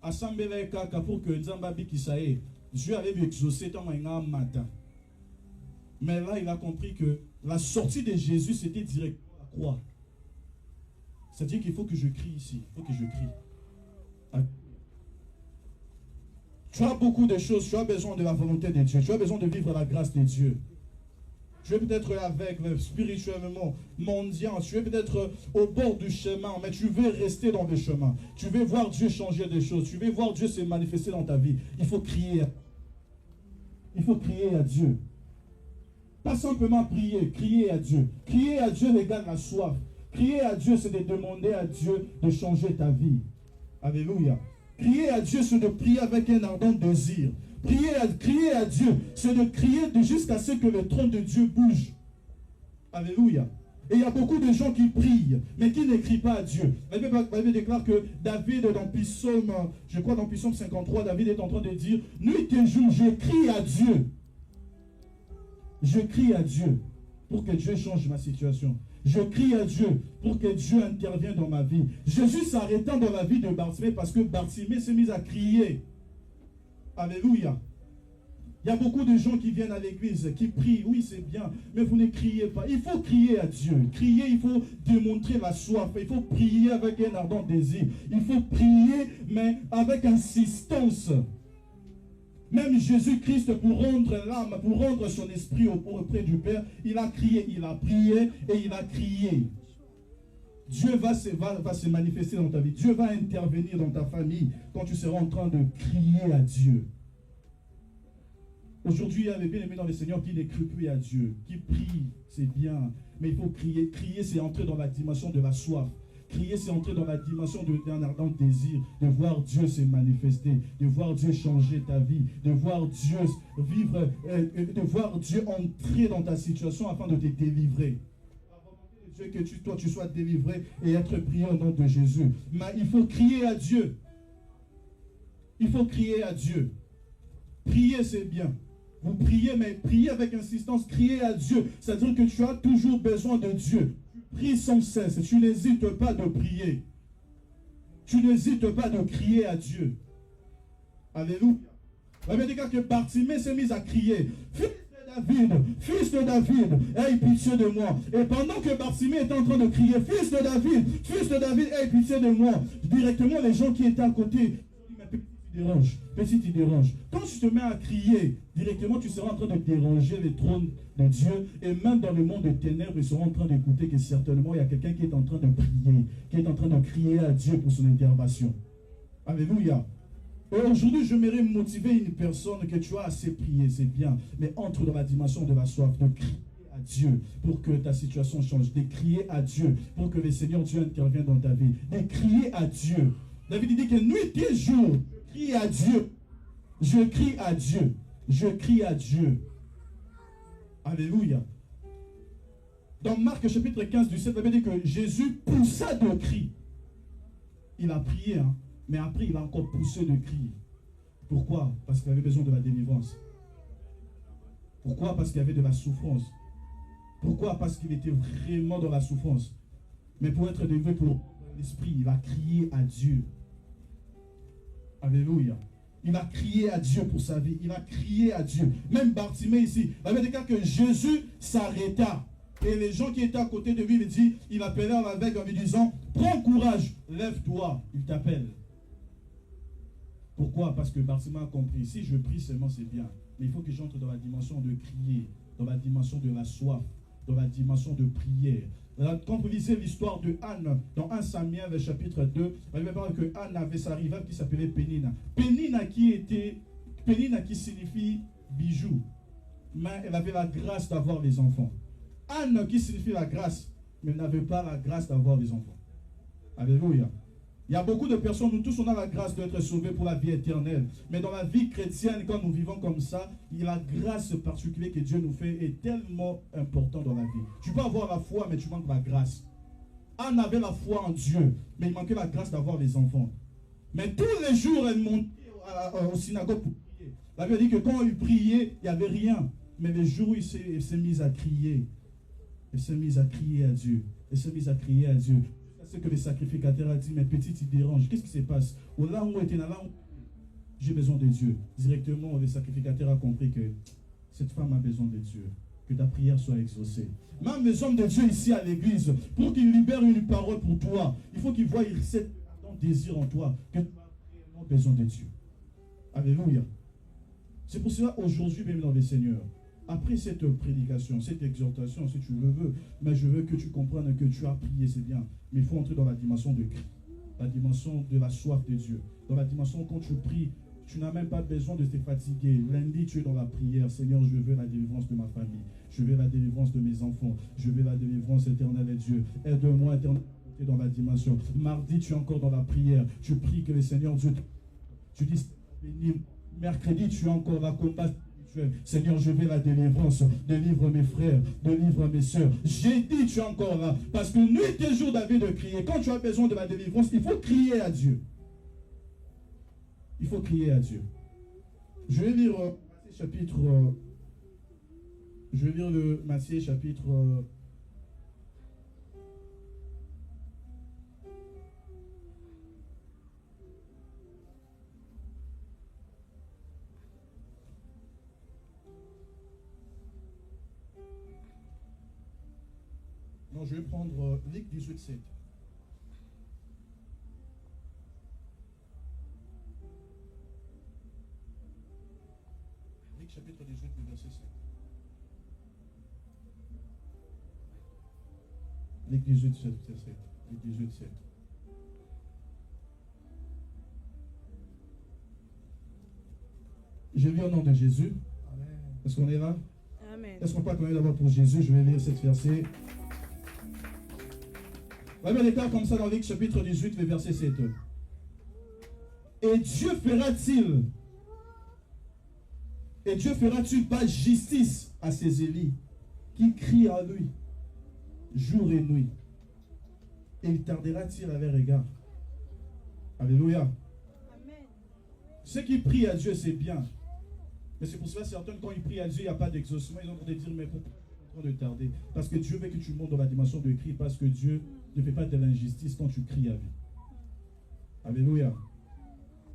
Assemblée Kaka pour que Nzambabi Kisae, Dieu avait vu exaucer dans un matin. Mais là, il a compris que la sortie de Jésus, c'était directement à la croix. C'est-à-dire qu'il faut que je crie ici. Il faut que je crie. Tu as beaucoup de choses. Tu as besoin de la volonté de Dieu. Tu as besoin de vivre la grâce de Dieu. Tu es peut-être aveugle spirituellement, mendiant. Tu es peut-être au bord du chemin, mais tu veux rester dans le chemin. Tu veux voir Dieu changer des choses. Tu veux voir Dieu se manifester dans ta vie. Il faut crier. Il faut crier à Dieu. Pas simplement prier, crier à Dieu. Crier à Dieu égale la soif. Crier à Dieu, c'est de demander à Dieu de changer ta vie. Alléluia. Crier à Dieu, c'est de prier avec un ardent désir. Crier à Dieu, c'est de crier jusqu'à ce que le trône de Dieu bouge. Alléluia. Et il y a beaucoup de gens qui prient, mais qui ne crient pas à Dieu. La Bible déclare que David, dans Psaume, je crois dans Psaume 53, David est en train de dire, nuit et jour, je crie à Dieu. Je crie à Dieu pour que Dieu change ma situation. Je crie à Dieu pour que Dieu intervienne dans ma vie. Jésus s'arrêtant dans la vie de Bartimée parce que Bartimée s'est mis à crier. Alléluia. Il y a beaucoup de gens qui viennent à l'église, qui prient. Oui, c'est bien, mais vous ne criez pas. Il faut crier à Dieu. Crier, il faut démontrer la soif. Il faut prier avec un ardent désir. Il faut prier, mais avec insistance. Même Jésus-Christ, pour rendre l'âme, pour rendre son esprit auprès du Père, il a crié, il a prié et il a crié. Dieu va se manifester dans ta vie. Dieu va intervenir dans ta famille quand tu seras en train de crier à Dieu. Aujourd'hui, il y avait bien aimé dans le Seigneur qui ne crie plus à Dieu, qui prie, c'est bien, mais il faut crier. Crier, c'est entrer dans la dimension de la soif. Crier, c'est entrer dans la dimension d'un ardent désir, de voir Dieu se manifester, de voir Dieu changer ta vie, de voir Dieu vivre, de voir Dieu entrer dans ta situation afin de te délivrer. Dieu, que toi, tu sois délivré et être prié au nom de Jésus. Mais il faut crier à Dieu. Il faut crier à Dieu. Prier, c'est bien. Vous priez, mais priez avec insistance. Criez à Dieu. C'est-à-dire que tu as toujours besoin de Dieu. Prie sans cesse. Tu n'hésites pas de prier. Tu n'hésites pas de crier à Dieu. Alléluia. La Bible dit que Bartimée s'est mis à crier. Fils de David, aie pitié de moi. Et pendant que Bartimée était en train de crier, fils de David, aie pitié de moi, directement les gens qui étaient à côté, petit, tu déranges. Quand tu te mets à crier, directement tu seras en train de déranger le trône de Dieu. Et même dans le monde des ténèbres, ils seront en train d'écouter que certainement il y a quelqu'un qui est en train de prier, qui est en train de crier à Dieu pour son intervention. Alléluia. Et aujourd'hui, je m'aimerais motiver une personne que tu as assez prié, c'est bien, mais entre dans la dimension de la soif, de crier à Dieu pour que ta situation change, de crier à Dieu pour que le Seigneur Dieu intervienne dans ta vie, de crier à Dieu. David dit que nuit et jour, je crie à Dieu, je crie à Dieu, je crie à Dieu. Alléluia. Dans Marc chapitre 15 du 7, la Bible dit que Jésus poussa de cris. Il a prié, hein. Mais après, il a encore poussé de cris. Pourquoi? Parce qu'il avait besoin de la délivrance. Pourquoi? Parce qu'il y avait de la souffrance. Pourquoi? Parce qu'il était vraiment dans la souffrance. Mais pour être délivré pour l'esprit, il a crié à Dieu. Alléluia. Il a crié à Dieu pour sa vie. Il a crié à Dieu. Même Bartimée ici, il avait dit que Jésus s'arrêta. Et les gens qui étaient à côté de lui, il appelait avec en lui disant, prends courage, lève-toi, il t'appelle. Pourquoi? Parce que Bartimée a compris, si je prie seulement c'est bien, mais il faut que j'entre dans la dimension de crier, dans la dimension de la soif, dans la dimension de prière. Quand vous lisez l'histoire de Anne, dans 1 Samuel chapitre 2, vous allez voir que Anne avait sa rivale qui s'appelait Pénina. Pénina qui signifie bijou, mais elle avait la grâce d'avoir des enfants. Anne qui signifie la grâce, mais n'avait pas la grâce d'avoir des enfants. Alléluia. Il y a beaucoup de personnes, nous tous on a la grâce d'être sauvés pour la vie éternelle. Mais dans la vie chrétienne, quand nous vivons comme ça, la grâce particulière que Dieu nous fait est tellement importante dans la vie. Tu peux avoir la foi, mais tu manques la grâce. Anne avait la foi en Dieu, mais il manquait la grâce d'avoir les enfants. Mais tous les jours, elle montait au synagogue pour prier. La Bible dit que quand il priait, il n'y avait rien. Mais les jours où il s'est mis à crier, il s'est mis à crier à Dieu. Il s'est mis à crier à Dieu. C'est que le sacrificateur a dit, mais petit, il dérange. Qu'est-ce qui se passe? J'ai besoin de Dieu. Directement, le sacrificateur a compris que cette femme a besoin de Dieu. Que ta prière soit exaucée. Même les hommes de Dieu ici à l'église, pour qu'ils libèrent une parole pour toi, il faut qu'ils voient cet désir en toi, que tu as vraiment besoin de Dieu. Alléluia. C'est pour cela, aujourd'hui, même dans le Seigneur, après cette prédication, cette exhortation, si tu le veux, mais je veux que tu comprennes que tu as prié, c'est bien. Mais il faut entrer dans la dimension de cri, la dimension de la soif de Dieu. Dans la dimension quand tu pries, tu n'as même pas besoin de te fatiguer. Lundi, tu es dans la prière. Seigneur, je veux la délivrance de ma famille. Je veux la délivrance de mes enfants. Je veux la délivrance éternelle de Dieu. Aide-moi éternellement dans la dimension. Mardi, tu es encore dans la prière. Tu pries que le Seigneur Dieu... Tu dis, mercredi, tu es encore là, combat. Seigneur, je veux la délivrance. Délivre mes frères, délivre mes soeurs. J'ai dit, tu es encore là. Parce que nuit et jour, David de crier. Quand tu as besoin de la délivrance, il faut crier à Dieu. Il faut crier à Dieu. Je vais lire chapitre. Je vais lire le Matthieu chapitre. Non, je vais prendre Luc 18, 7. Luc chapitre 18, verset 7. Luc 18, verset 7. du 18 siècle. Je lis au nom de Jésus. Est-ce qu'on est là? Amen. Est-ce qu'on peut acclamer d'abord pour Jésus? Je vais lire cette verset. La Bible déclare comme ça dans Luc chapitre 18, le verset 7. Et Dieu fera-t-il pas justice à ses élus qui crient à lui jour et nuit? Et il tardera-t-il avec regard? Alléluia. Amen. Ceux qui prient à Dieu, c'est bien. Mais c'est pour cela, certains, quand ils prient à Dieu, il n'y a pas d'exaucement. Ils ont train de dire, mais pourquoi tu es en train de tarder? Parce que Dieu veut que tu montes dans la dimension de cri, parce que Dieu ne fait pas de l'injustice quand tu cries à lui. Alléluia.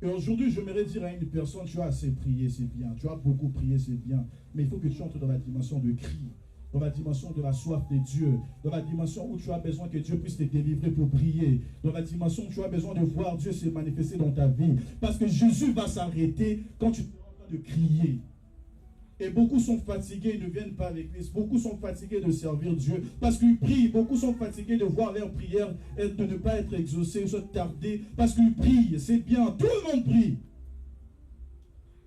Et aujourd'hui, j'aimerais dire à une personne, tu as assez prié, c'est bien. Tu as beaucoup prié, c'est bien. Mais il faut que tu entres dans la dimension de cri, dans la dimension de la soif de Dieu, dans la dimension où tu as besoin que Dieu puisse te délivrer pour prier, dans la dimension où tu as besoin de voir Dieu se manifester dans ta vie. Parce que Jésus va s'arrêter quand tu es en train de crier. Et beaucoup sont fatigués, ils ne viennent pas à l'église. Beaucoup sont fatigués de servir Dieu parce qu'ils prient. Beaucoup sont fatigués de voir leurs prières et de ne pas être exaucées, de tarder parce qu'ils prient. C'est bien, tout le monde prie.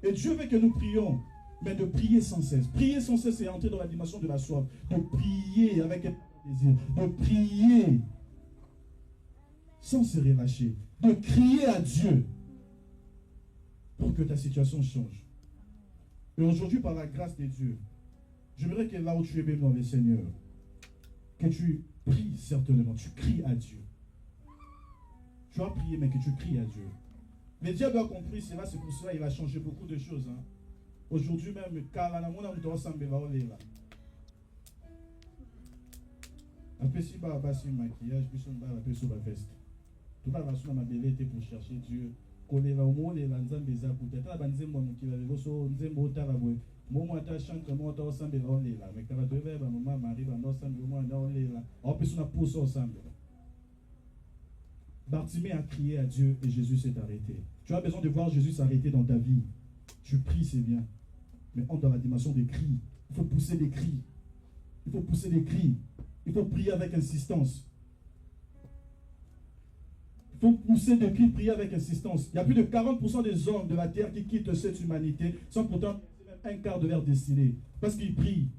Et Dieu veut que nous prions, mais de prier sans cesse. Prier sans cesse, c'est entrer dans la dimension de la soif. De prier avec un désir. De prier sans se relâcher. De crier à Dieu pour que ta situation change. Et aujourd'hui, par la grâce de Dieu, j'aimerais que là où tu es béni dans le Seigneur, que tu pries certainement, tu cries à Dieu. Tu as prié, mais que tu cries à Dieu. Le diable a compris cela, c'est pour cela qu'il a changé beaucoup de choses. Hein. Aujourd'hui même, car la mona nous ressemble là. Après, si bah si maquillage, puis on va appeler sur la veste. Tout va sur ma belle pour chercher Dieu. Kolela omolela nzambe za kutata banzembo mukila leloso nzembo tala bwe momo ata chanka mota osambela olela mekala twebe ba mama mari ba ndo sambe mo anda olela opesi na pousse ensemble. Bartimée a crié à Dieu et Jésus s'est arrêté. Tu as besoin de voir Jésus s'arrêter dans ta vie. Tu pries, c'est bien, mais entre dans la dimension des cris. Il faut pousser des cris. Il faut pousser des cris. Il faut prier avec insistance. Il faut pousser des cris, prier avec insistance. Il y a plus de 40% des hommes de la terre qui quittent cette humanité sans pourtant un quart de leur destinée. Parce qu'ils prient,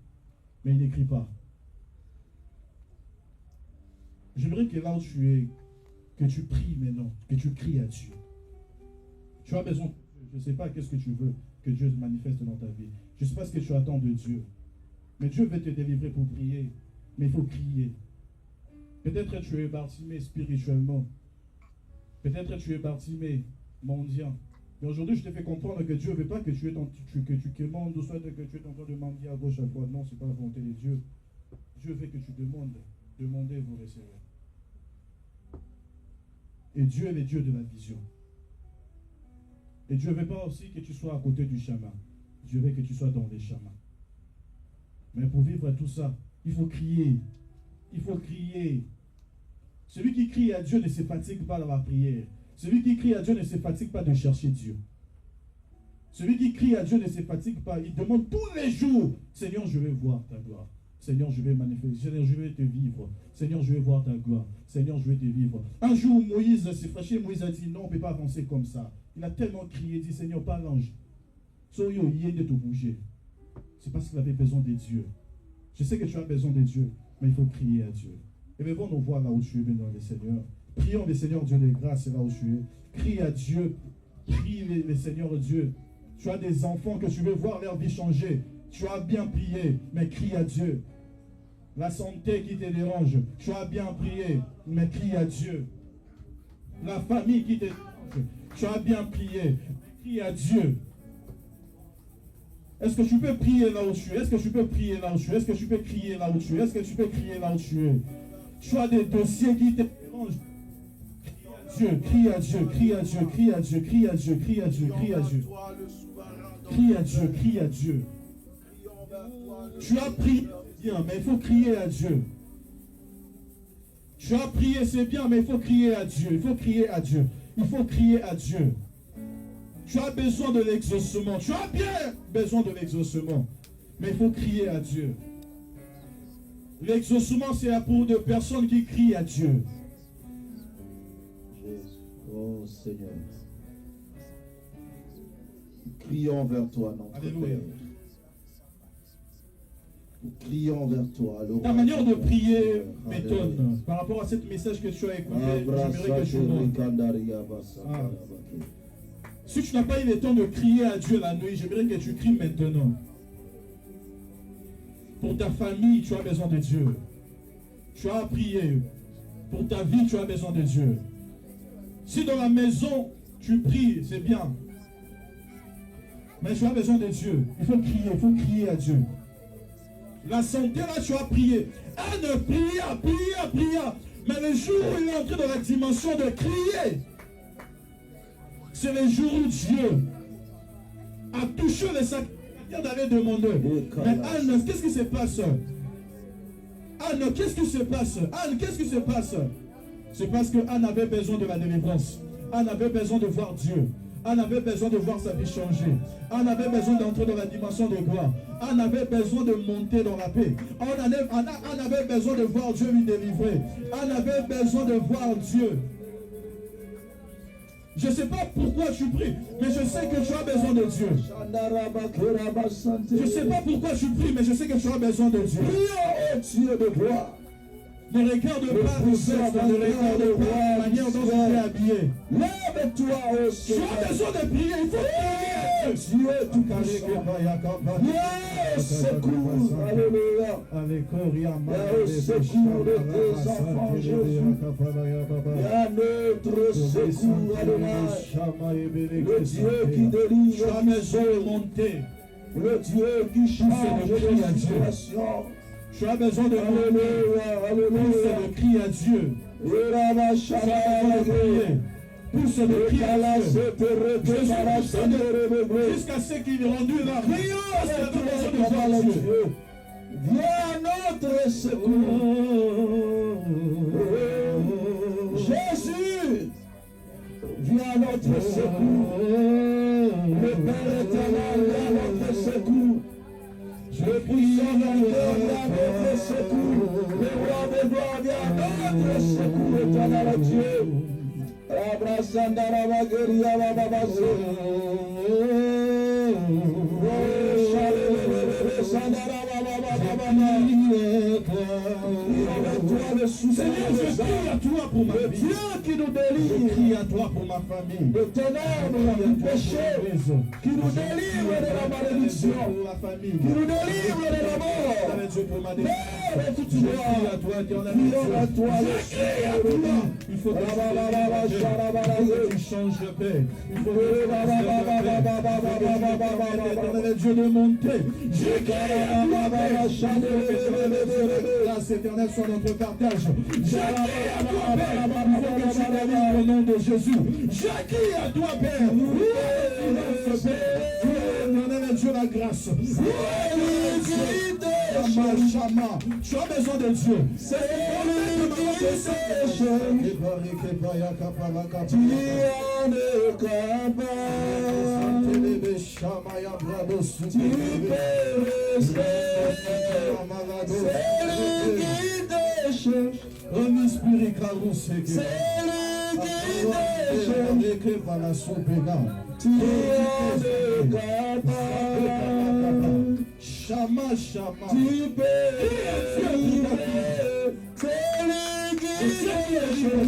mais ils n'écrivent pas. J'aimerais que là où tu es, que tu pries maintenant, que tu cries à Dieu. Tu as besoin, je ne sais pas qu'est-ce que tu veux que Dieu se manifeste dans ta vie. Je ne sais pas ce que tu attends de Dieu. Mais Dieu veut te délivrer pour prier. Mais il faut crier. Peut-être tu es Bartimée spirituellement. Peut-être tu es Bartimée mendiant. Mais aujourd'hui, je te fais comprendre que Dieu ne veut pas que tu demandes ou soit que tu es en train de mendier à gauche à droite. Non, ce n'est pas la volonté de Dieu. Dieu veut que tu demandes. Demandez, vous recevrez. Et Dieu est le Dieu de la vision. Et Dieu ne veut pas aussi que tu sois à côté du chemin. Dieu veut que tu sois dans les chemins. Mais pour vivre tout ça, il faut crier. Il faut crier. Celui qui crie à Dieu ne se fatigue pas dans la prière. Celui qui crie à Dieu ne se fatigue pas de chercher Dieu. Celui qui crie à Dieu ne se fatigue pas. Il demande tous les jours, Seigneur, je vais voir ta gloire. Seigneur, je vais manifester. Seigneur, je vais te vivre. Seigneur, je vais voir ta gloire. Seigneur, je vais te vivre. Un jour, Moïse s'est fâché. Moïse a dit, non, on ne peut pas avancer comme ça. Il a tellement crié, dit, Seigneur, pas l'ange. Soyo, il de te bouger. C'est parce qu'il avait besoin de Dieu. Je sais que tu as besoin de Dieu, mais il faut crier à Dieu. Et maintenant, nous voir là où tu es, maintenant, le Seigneur. Prions le Seigneur Dieu de grâce, là où tu es. Crie à Dieu. Prie le Seigneur Dieu. Tu as des enfants que tu veux voir leur vie changer. Tu as bien prié, mais crie à Dieu. La santé qui te dérange, tu as bien prié, mais crie à Dieu. La famille qui te dérange, tu as bien prié, mais crie à Dieu. Est-ce que tu peux prier là où tu es? Est-ce que tu peux prier là où tu es? Est-ce que tu peux crier là où tu es? Est-ce que tu peux crier là où tu es? Tu as des dossiers qui te dérangent. Crie à Dieu, crie à Dieu, crie à Dieu, crie à Dieu, crie à Dieu, crie à Dieu. Crie à Dieu, crie à Dieu. Tu as prié, bien, mais il faut crier à Dieu. Tu as prié, c'est bien, mais il faut crier à Dieu. Il faut crier à Dieu. Il faut crier à Dieu. Tu as besoin de l'exaucement. Tu as bien besoin de l'exaucement. Mais il faut crier à Dieu. L'exaucement, c'est pour des personnes qui crient à Dieu. au Seigneur. Nous crions vers toi, notre Alléluia. Père. Nous crions vers toi. Ta manière de prier m'étonne. Par rapport à ce message que tu as écouté, j'aimerais que tu montes. Si tu n'as pas eu le temps de crier à Dieu la nuit, j'aimerais que tu cries maintenant. Pour ta famille, tu as besoin de Dieu. Tu as à prier. Pour ta vie, tu as besoin de Dieu. Si dans la maison, tu pries, c'est bien. Mais tu as besoin de Dieu. Il faut crier à Dieu. La santé, là, tu as prié. Anne pria. Mais le jour où il est entré dans la dimension de crier, c'est le jour où Dieu a touché les sacrificateurs d'aller demander. Mais Anne, qu'est-ce qui se passe? Anne, qu'est-ce qui se passe? Anne, qu'est-ce qui se passe? C'est parce que Anne avait besoin de la délivrance. Anne avait besoin de voir Dieu. Anne avait besoin de voir sa vie changer. Anne avait besoin d'entrer dans la dimension de gloire. Anne avait besoin de monter dans la paix. Anne avait besoin de voir Dieu lui délivrer. Anne avait besoin de voir Dieu. Je ne sais pas pourquoi tu pries, mais je sais que tu as besoin de Dieu. Je ne sais pas pourquoi tu pries, mais je sais que tu as besoin de Dieu. Dieu de gloire. Ne regarde pas le sexe, ne regarde pas la manière dont tu es habillé. Lève-toi au Tu Seigneur. as besoin de prier, il faut prier. Dieu tout-puissant. Viens au secours. Alléluia. Viens au secours de tes enfants, Jésus. Viens notre secours, Adonai. Le Dieu qui Tu as délivre, besoin de monter. le Dieu qui change les situations. Tu as besoin de monter. Alléluia, Pousse alléluia. le cri à Dieu. Tu as besoin de prier. Pousse le cri à Dieu. Jusqu'à ce qu'il est rendu là. Parce que tu as besoin de voir Dieu. Viens notre secours. Jésus, viens notre secours. Le Père éternel, viens notre secours. Le puissant vainqueur, viens notre secours. Le roi des gloires, viens notre secours éternel Dieu. Abrasandara Bageria Bababase. Seigneur, je prie à toi pour ma vie. Dieu qui nous délivre. Je prie à toi pour ma famille. Le ténèbre du péché, qui nous délivre de la malédiction, Pour la famille. qui nous délivre de la mort. Avec Dieu pour ma Père délivrance. de toute Je gloire, prie à toi, éternel prions Dieu. à toi le Je prie à Seigneur. toi. Il faut que tu changes de paix. Il faut que tu éternel Dieu de monter. Je crie à toi, Père. Grâce éternelle soit notre partage. Je crie à toi, Père. Il faut que tu délivres au nom de Jésus. Je crie à toi, Père. Éternel Dieu, la grâce. Chama. Tu as besoin de Dieu. C'est Chama.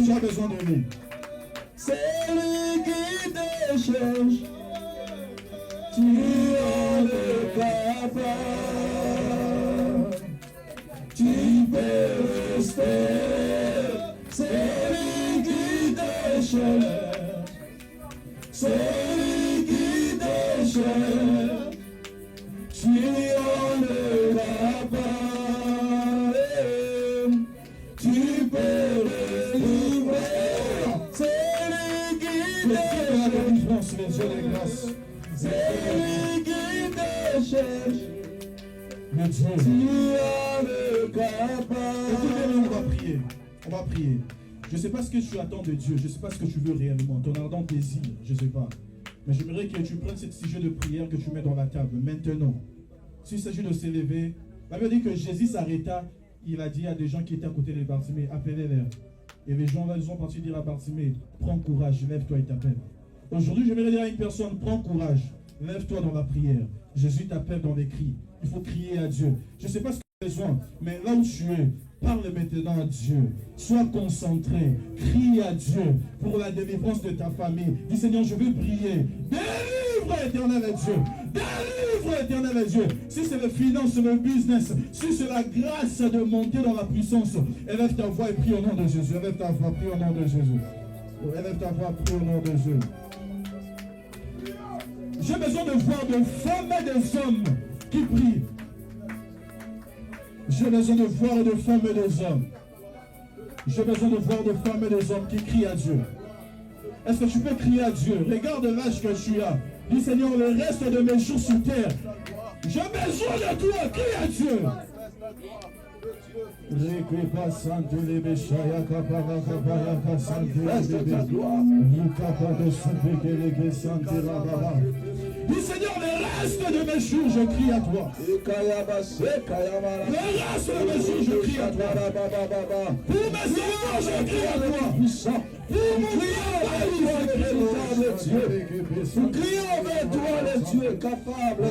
Tu as besoin de lui. C'est lui qui décharge. Tu en es capable. Tu peux rester. C'est lui qui décharge. C'est lui qui décharge. Tu en es capable. Tu peux délivrer. C'est lui qui décharge. Les yeux de grâce. C'est lui qui décharge. Le Dieu. Tu en es capable. Écoutez-moi, on va prier. On va prier. Je ne sais pas ce que tu attends de Dieu. Je ne sais pas ce que tu veux réellement. Ton ardent désir. Je ne sais pas. Mais j'aimerais que tu prennes ce sujet de prière que tu mets dans la table. Maintenant. S'il s'agit de s'élever. La Bible dit que Jésus s'arrêta. Il a dit à des gens qui étaient à côté des Bartimée, appelez-les. Et les gens là, ils ont parti dire à Bartimée, prends courage, lève-toi et t'appelle. Aujourd'hui, je vais dire à une personne, prends courage, lève-toi dans la prière. Jésus t'appelle dans les cris. Il faut crier à Dieu. Je ne sais pas ce que tu as besoin, mais là où tu es, parle maintenant à Dieu. Sois concentré. Crie à Dieu pour la délivrance de ta famille. Dis Seigneur, je veux prier. Délivre éternel à Dieu. Délivre éternel à Dieu. Si c'est le finance, le business, si c'est la grâce de monter dans la puissance, élève ta voix et prie au nom de Jésus. Élève ta voix, prie au nom de Jésus. Élève ta voix, prie au nom de Jésus. J'ai besoin de voir des femmes et des hommes qui prient. J'ai besoin de voir des femmes et des hommes. J'ai besoin de voir des femmes et des hommes qui crient à Dieu. Est-ce que tu peux crier à Dieu? Regarde l'âge que tu as. Dis Seigneur, le reste de mes jours sur terre, j'ai besoin de toi. Crie à Dieu. Dis Seigneur, le reste de mes jours, je crie à toi. Le reste de mes jours, je crie à toi. Pour mes enfants, je crie à toi. Pour mon Nous crions vers toi, le Dieu capable.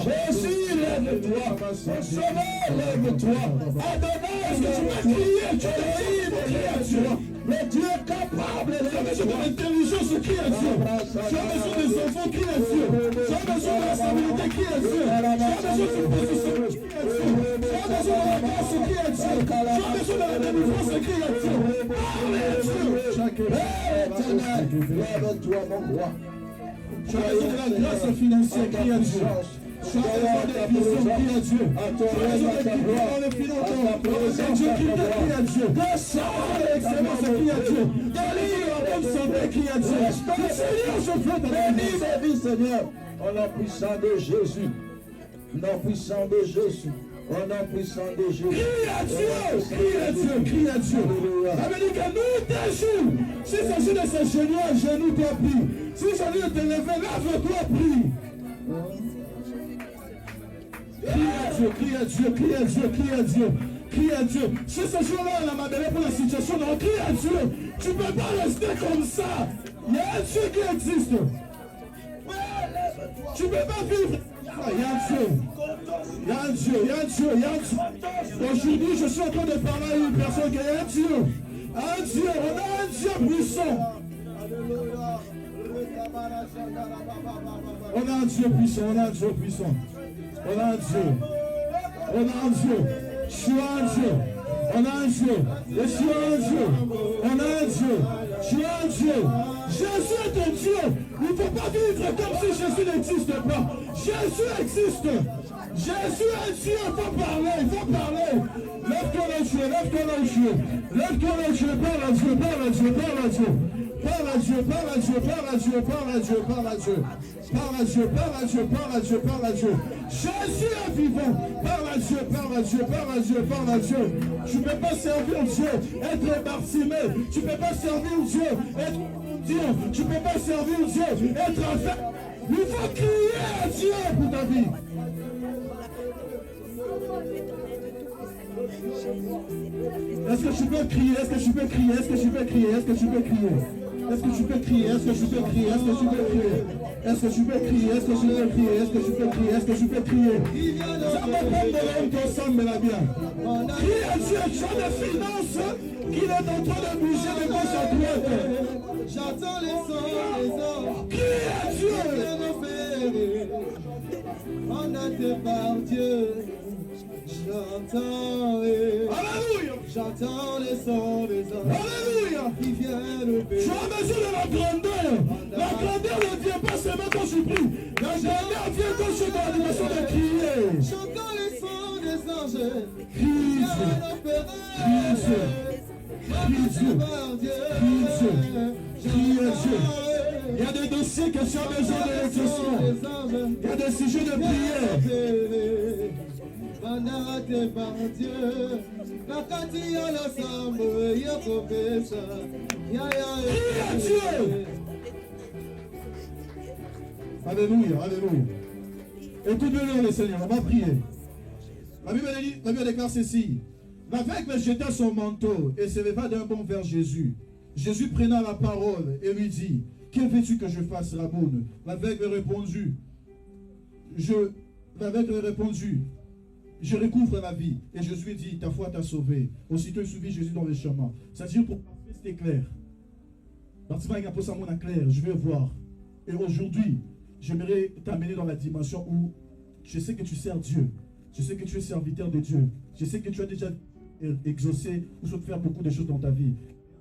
Jésus, lève-toi. Mon sauveur, lève-toi. Adonai, est-ce que tu peux crier? Tu cries à Dieu. Le Dieu capable, tu as besoin de l'intelligence, crie à Dieu. Tu as besoin des enfants, crie à Dieu. Tu as besoin de la stabilité, crie à Dieu. Tu as besoin de position, crie à Dieu. Tu as besoin de la grâce, crie à Dieu. Tu as besoin de la délivrance, crie à Dieu. Parle à Dieu. Éternel, lève-toi, mon roi. Tu as besoin de la grâce financière, crie à Dieu. Tu as besoin de vision, crie à Dieu. Tu as besoin de victoire dans le financement. Dieu crie à Dieu. Descends l'excellence, crie à Dieu. Délivre en bonne santé, crie à Dieu. Seigneur, je veux te bénir ma vie, Seigneur. Au nom puissant de Jésus. Au nom puissant de Jésus. Au nom puissant de Jésus. Crie à Dieu, crie à Dieu, crie à Dieu. Ça veut dire que nous t'échouons. Si s'agit de ces genoux, à genoux, toi prie. Si s'agit de te lever, lève-toi, prie. Crie à Dieu, crie à Dieu, crie à Dieu, crie à Dieu, crie à Dieu. Si ce jour-là, on a m'appelé pour la situation, non, crie à Dieu. Tu ne peux pas rester comme ça. Il y a un Dieu qui existe. Tu ne peux pas vivre. Il y a un Dieu. Il y a un Dieu, il y a un Dieu, il y a un Dieu. Aujourd'hui, je suis en train de parler à une personne qui a un Dieu. Un Dieu, on a un Dieu puissant. On a un Dieu puissant, on a un Dieu puissant. On a un Dieu. On a un Dieu. Je suis un Dieu. On a un Dieu. Je suis un Dieu. On a un Dieu. Je suis un Dieu. Jésus est un Dieu. Il ne faut pas vivre comme si Jésus n'existe pas. Jésus existe. Jésus est Dieu. Il faut parler. Il faut parler. Lève-toi le Dieu. Lève-toi le Dieu. Lève-toi le Dieu. Parle à Dieu. Parle à Dieu. Parle à Dieu. Parle à Dieu, parle à Dieu, parle à Dieu, parle à Dieu, parle à Dieu. Parle à Dieu, parle à Dieu, parle à Dieu, parle à Dieu. Jésus est vivant. Parle à Dieu, parle à Dieu, parle à Dieu, parle à Dieu. Tu ne peux pas servir Dieu, être Bartimée. Tu ne peux pas servir Dieu, être Dieu. Tu ne peux pas servir Dieu, être affaire. Il faut crier à Dieu pour ta vie. Est-ce que tu peux crier? Est-ce que tu peux crier? Est-ce que tu peux crier? Est-ce que tu peux crier? Est-ce que tu peux crier? Est-ce que tu peux crier? Est-ce que tu peux crier? Est-ce que tu peux crier? Est-ce que tu peux crier? Est-ce que tu peux crier? Est-ce que tu peux crier? Ça va prendre de l'homme qu'ensemble, la bien. Crie à Dieu, tu as des finances qu'il est en train de bouger de gauche à droite. J'entends les sons, Crie à Dieu. on a été par Dieu. J'entends, Alléluia. j'entends les sons des hommes Alléluia. qui viennent Tu as besoin de la grandeur. La grandeur ne vient pas seulement quand tu pries. La grandeur vient quand tu es dans l'animation de crier. J'entends les sons des anges qui Crie viennent Dieu. opérer. Crie Dieu. Par Dieu. Crie Dieu. Crie à Dieu. Il y a des dossiers que tu as besoin d'électricité. Il y a des sujets de prière. Manate par Dieu, nakati ya l'ensemble, ya kopesa, ya Crie à Dieu. Alléluia, alléluia. Écoute-le le Seigneur, on va prier. La Bible déclare ceci. L'aveugle jeta son manteau et se leva d'un bond vers Jésus. Jésus prenant la parole et lui dit, « Que veux-tu que je fasse, Raboun ?» L'aveugle répondit, je recouvre la vie. Et Jésus lui dit, ta foi t'a sauvé. Aussitôt il suivit Jésus dans le chemin. C'est-à-dire pour c'était clair. Je vais voir. Et aujourd'hui, j'aimerais t'amener dans la dimension où je sais que tu sers Dieu. Je sais que tu es serviteur de Dieu. Je sais que tu as déjà exaucé ou souhaité faire beaucoup de choses dans ta vie.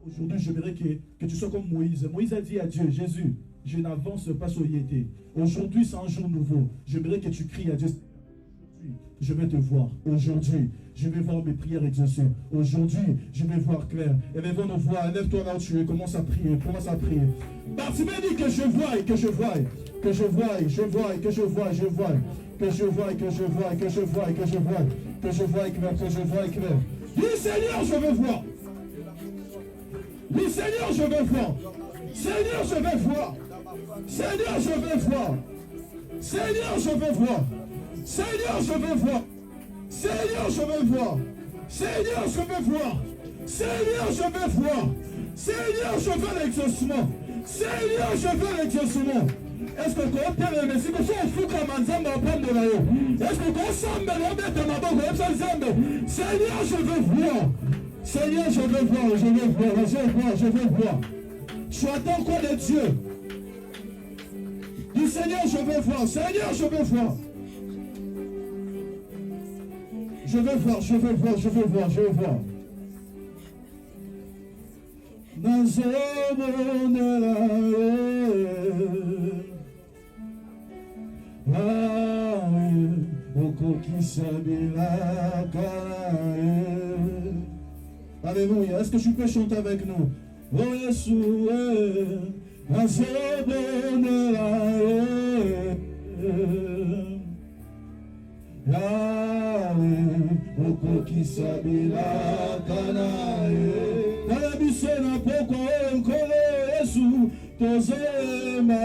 Aujourd'hui, j'aimerais que tu sois comme Moïse. Moïse a dit à Dieu, Jésus, je n'avance pas sur Yété. Aujourd'hui, c'est un jour nouveau. J'aimerais que tu cries à Dieu. Je vais te voir. Aujourd'hui, je vais voir mes prières exaucées. Aujourd'hui, je vais voir clair. Élève nos voix. Lève-toi là où tu es. Commence à prier. Commence à prier. Bartimée dit que je vois, que je vois, que je vois, je vois, que je vois, je vois, que je vois, que je vois, que je vois, que je vois, que je vois clair, que je vois clair. Dis Seigneur, je veux voir. Dis Seigneur, je veux voir. Seigneur, je veux voir. Seigneur, je veux voir. Seigneur, je veux voir. Seigneur, je veux voir. Seigneur, je veux voir. Seigneur, je veux voir. Seigneur, je veux voir. Seigneur, je veux l'exaucement. Seigneur, je veux l'exaucement. Est-ce que tu as bien aimé? Si tu as fou comme un zamba à prendre la eau. Est-ce que tu as semblé remettre ma boue? Seigneur, je veux voir. Seigneur, je veux voir. Je veux voir. Je veux voir. Je veux voir. Tu attends quoi de Dieu? Dis Seigneur, je veux voir. Seigneur, je veux voir. Je veux voir, je veux voir, je veux voir, je veux voir. Alléluia. Est-ce que tu peux chanter avec nous? Oh Yeshua, Kalabisena poko nkolo Yesu tozema